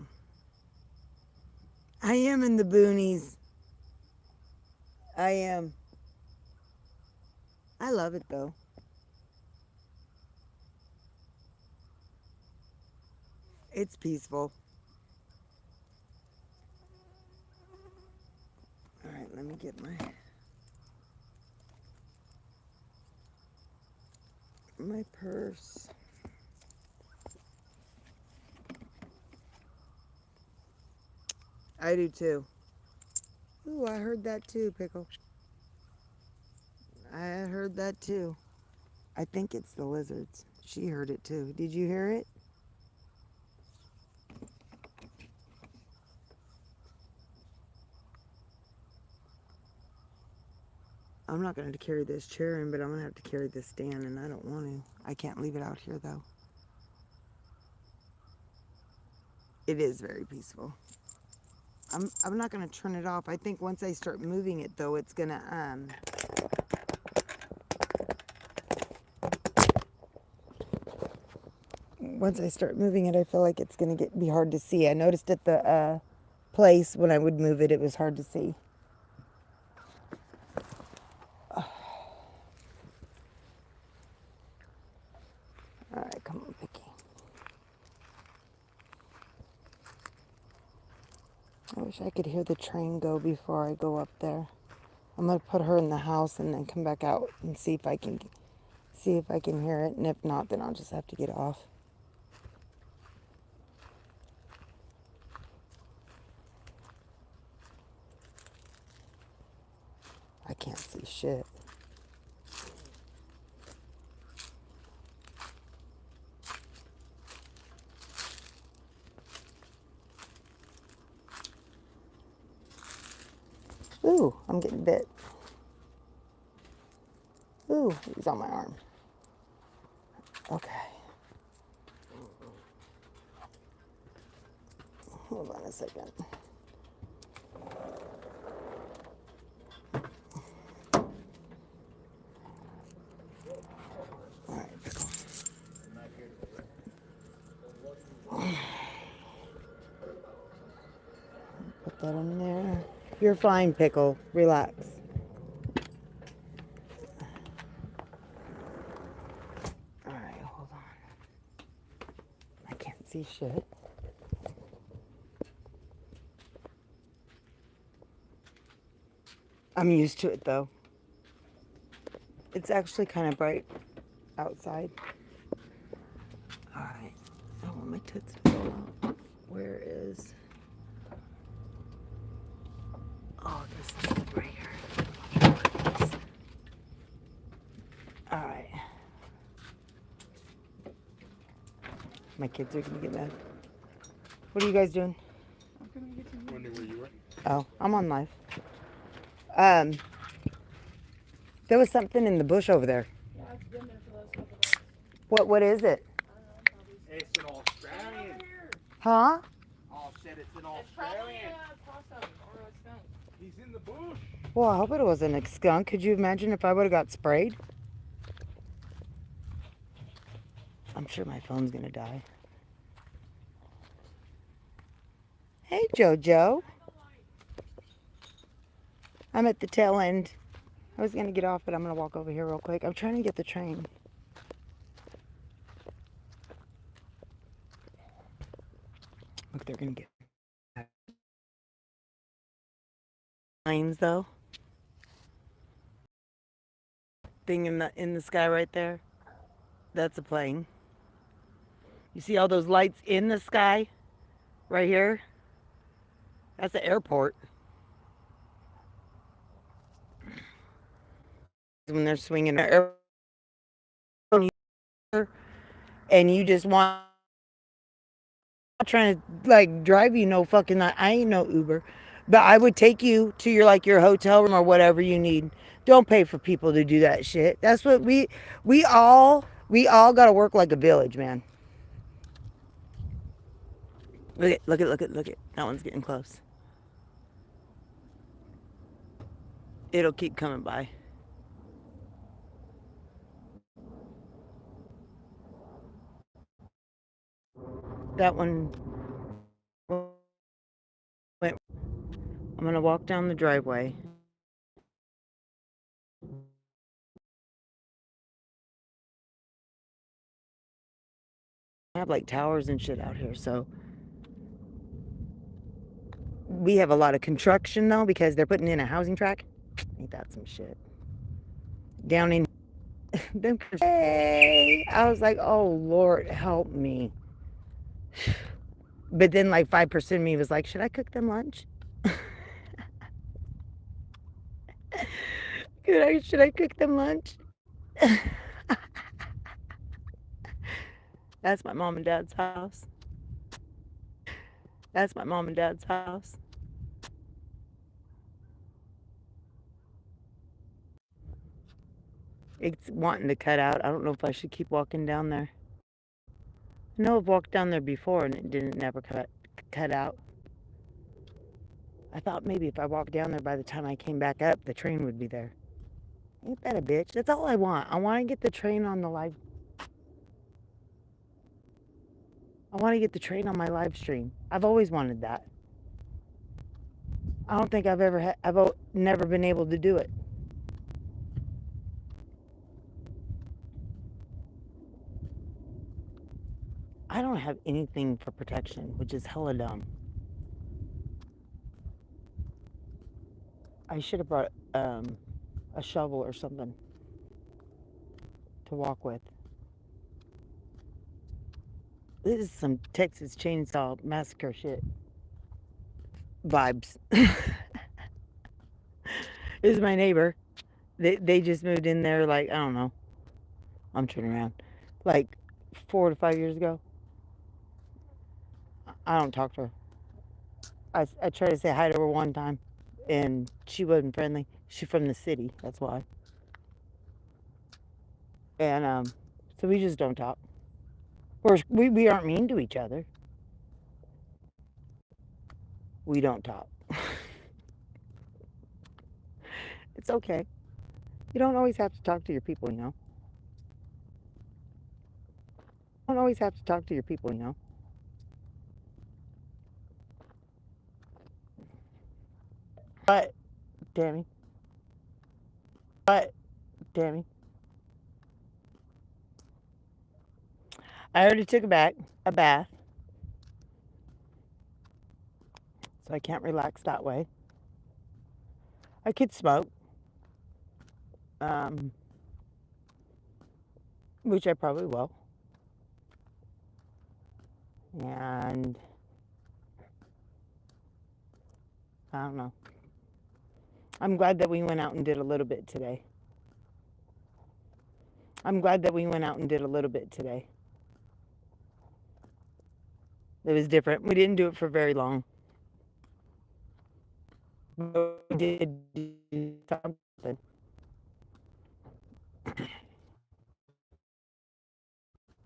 I am in the boonies. I am. I love it though. It's peaceful. All right, let me get my purse. I do too. Ooh, I heard that too, Pickle. I heard that too. I think it's the lizards. She heard it too. Did you hear it? I'm not going to carry this chair in, but I'm going to have to carry this stand, and I don't want to. I can't leave it out here, though. It is very peaceful. I'm not going to turn it off. I think once I start moving it, though, it's going to... Once I start moving it, I feel like it's going to be hard to see. I noticed at the place when I would move it, it was hard to see. All right, come on, Vicky. I wish I could hear the train go before I go up there. I'm going to put her in the house and then come back out and see if I can hear it. And if not, then I'll just have to get off. I can't see shit. Ooh, I'm getting bit. Ooh, he's on my arm. Okay. Hold on a second. All right, Pickle. Put that in there. You're fine, Pickle. Relax. All right, hold on. I can't see shit. I'm used to it, though. It's actually kind of bright outside. All right. I want my tits to fall out. Where is... Oh, this is right here. All right. My kids are gonna get mad. What are you guys doing?
Wondering where you were?
Oh, I'm on live. There was something in the bush over there.
Yeah, it's been there for the last couple days.
What is it?
It's an Australian.
Huh?
Oh shit, it's an
It's probably
Australian.
a possum or a skunk.
He's in the bush.
Well, I hope it wasn't a skunk. Could you imagine if I would have got sprayed? I'm sure my phone's gonna die. Hey, Jojo. I'm at the tail end. I was gonna get off, but I'm gonna walk over here real quick. I'm trying to get the train. Look, they're gonna get planes though. Thing in the sky right there. That's a plane. You see all those lights in the sky right here? That's the airport. When they're swinging their airplane and you just want trying to like drive you no fucking I ain't no Uber, but I would take you to your hotel room or whatever you need. Don't pay for people to do that shit. That's what we all got to work like a village, man. Look at that one's getting close. It'll keep coming by. That one went. I'm gonna walk down the driveway. Have like towers and shit out here, so we have a lot of construction though because they're putting in a housing track. Ain't that some shit? Down in them. Hey, I was like, oh Lord, help me. But then like 5% of me was like, should I cook them lunch? Should I cook them lunch? That's my mom and dad's house. That's my mom and dad's house. It's wanting to cut out. I don't know if I should keep walking down there. I know I've walked down there before and it didn't never cut out. I thought maybe if I walked down there by the time I came back up, the train would be there. Ain't that a bitch? That's all I want. I want to get the train on the live. I want to get the train on my live stream. I've always wanted that. I don't think I've never been able to do it. I don't have anything for protection, which is hella dumb. I should have brought a shovel or something to walk with. This is some Texas Chainsaw Massacre shit vibes. This is my neighbor. They just moved in there like, I don't know. I'm turning around. Like 4 to 5 years ago. I don't talk to her. I tried to say hi to her one time and she wasn't friendly. She's from the city, that's why. And so we just don't talk. We aren't mean to each other. We don't talk. It's okay. You don't always have to talk to your people, you know. You don't always have to talk to your people, you know. But, Tammy. But, Tammy. I already took a bath. So I can't relax that way. I could smoke. Which I probably will. And I don't know. I'm glad that we went out and did a little bit today. It was different. We didn't do it for very long. But we did do something.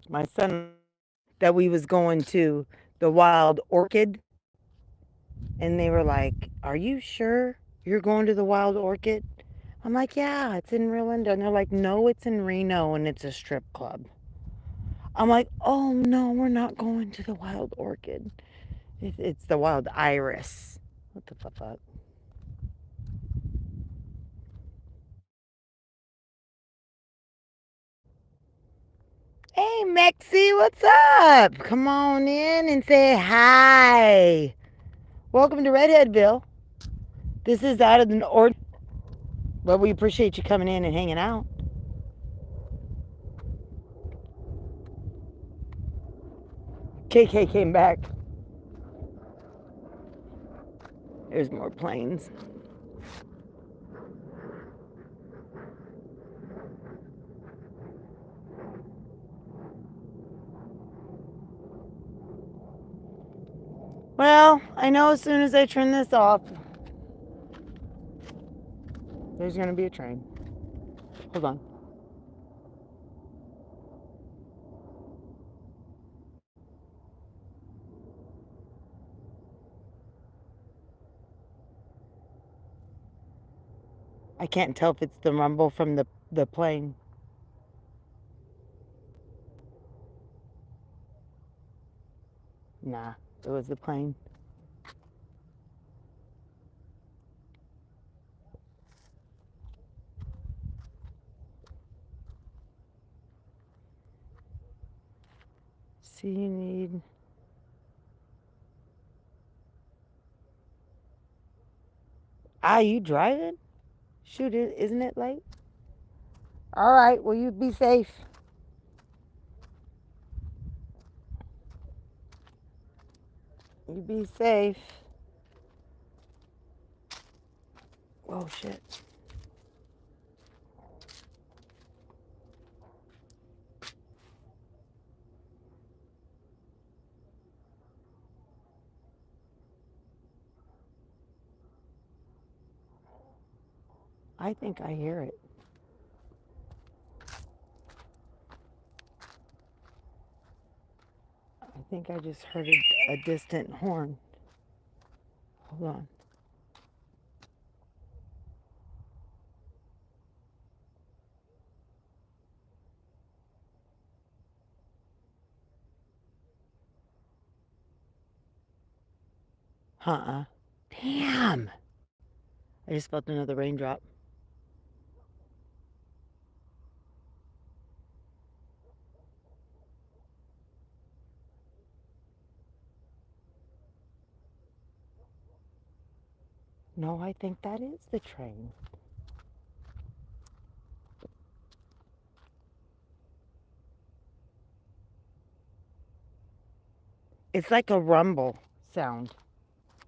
My son that we was going to the wild orchid, and they were like, are you sure you're going to the wild orchid? I'm like, yeah, it's in Rolinda. And they're like, no, it's in Reno and it's a strip club. I'm like, oh no, we're not going to the wild orchid. It's the wild iris. What the fuck? Hey, Mexi, what's up? Come on in and say hi. Welcome to Redheadville. This is out of the ordinary, but we appreciate you coming in and hanging out. KK came back. There's more planes. Well, I know as soon as I turn this off, there's going to be a train. Hold on. I can't tell if it's the rumble from the plane. Nah, it was the plane. See, you need... you driving? Shoot, isn't it late? All right, well, you be safe. You be safe. Oh, shit. I think I hear it. I think I just heard a distant horn. Hold on. Damn! I just felt another raindrop. No, I think that is the train. It's like a rumble sound.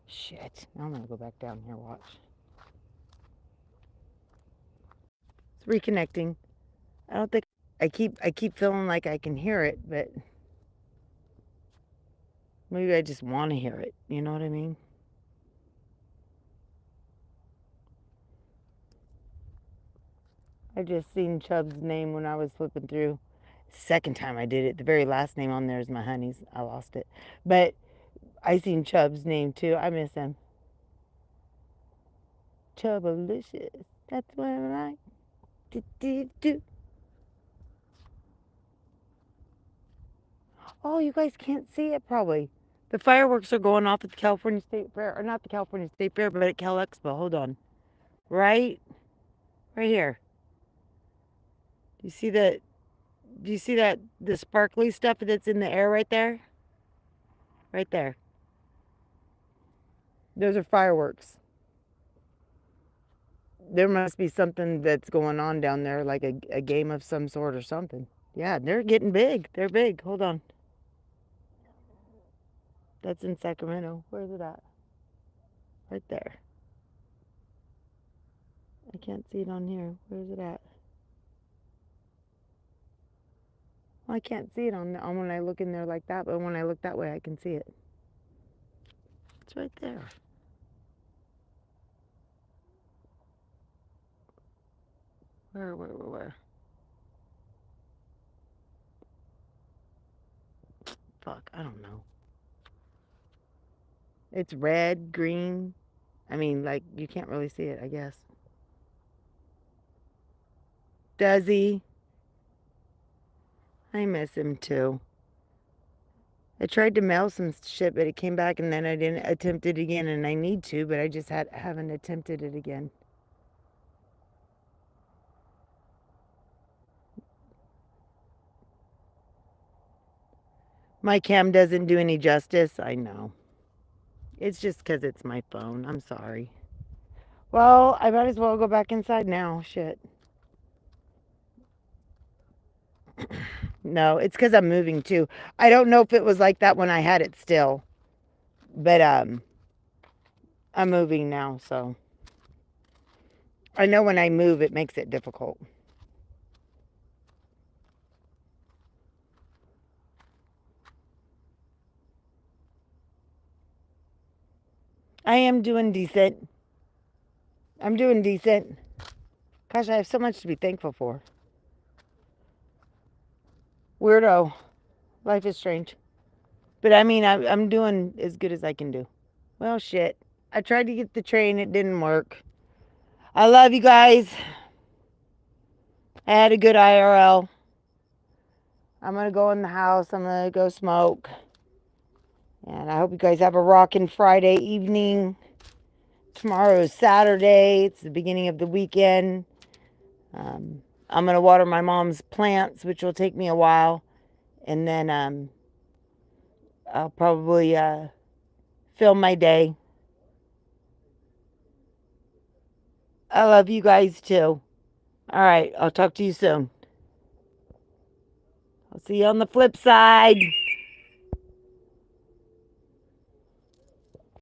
Shit. Now I'm gonna go back down here, watch. It's reconnecting. I don't think I keep feeling like I can hear it, but maybe I just want to hear it. You know what I mean? I just seen Chubb's name when I was flipping through. Second time I did it. The very last name on there is my honey's. I lost it. But I seen Chubb's name too. I miss him. Chubbalicious. That's what I like. Do. Oh, you guys can't see it probably. The fireworks are going off at the California State Fair. Or not the California State Fair, but at Cal Expo. Hold on. Right here. Do you see that? Do you see that, the sparkly stuff that's in the air right there? Right there. Those are fireworks. There must be something that's going on down there, like a game of some sort or something. Yeah, they're getting big. They're big. Hold on. That's in Sacramento. Where's it at? Right there. I can't see it on here. Where's it at? Well, I can't see it on when I look in there like that, but when I look that way, I can see it. It's right there. Where? Fuck, I don't know. It's red, green. I mean, like, you can't really see it, I guess. Does he? I miss him too. I tried to mail some shit, but it came back, and then I didn't attempt it again, and I need to, but I just haven't attempted it again. My cam doesn't do any justice. I know. It's just because it's my phone. I'm sorry. Well, I might as well go back inside now. Shit. No, it's because I'm moving too. I don't know if it was like that when I had it still. But I'm moving now, so I know when I move it makes it difficult. I am doing decent. I'm doing decent. Gosh, I have so much to be thankful for. Weirdo. Life is strange. But I mean, I'm doing as good as I can do. Well, shit. I tried to get the train. It didn't work. I love you guys. I had a good IRL. I'm going to go in the house. I'm going to go smoke. And I hope you guys have a rockin' Friday evening. Tomorrow is Saturday. It's the beginning of the weekend. I'm going to water my mom's plants, which will take me a while. And then I'll probably film my day. I love you guys too. All right, I'll talk to you soon. I'll see you on the flip side.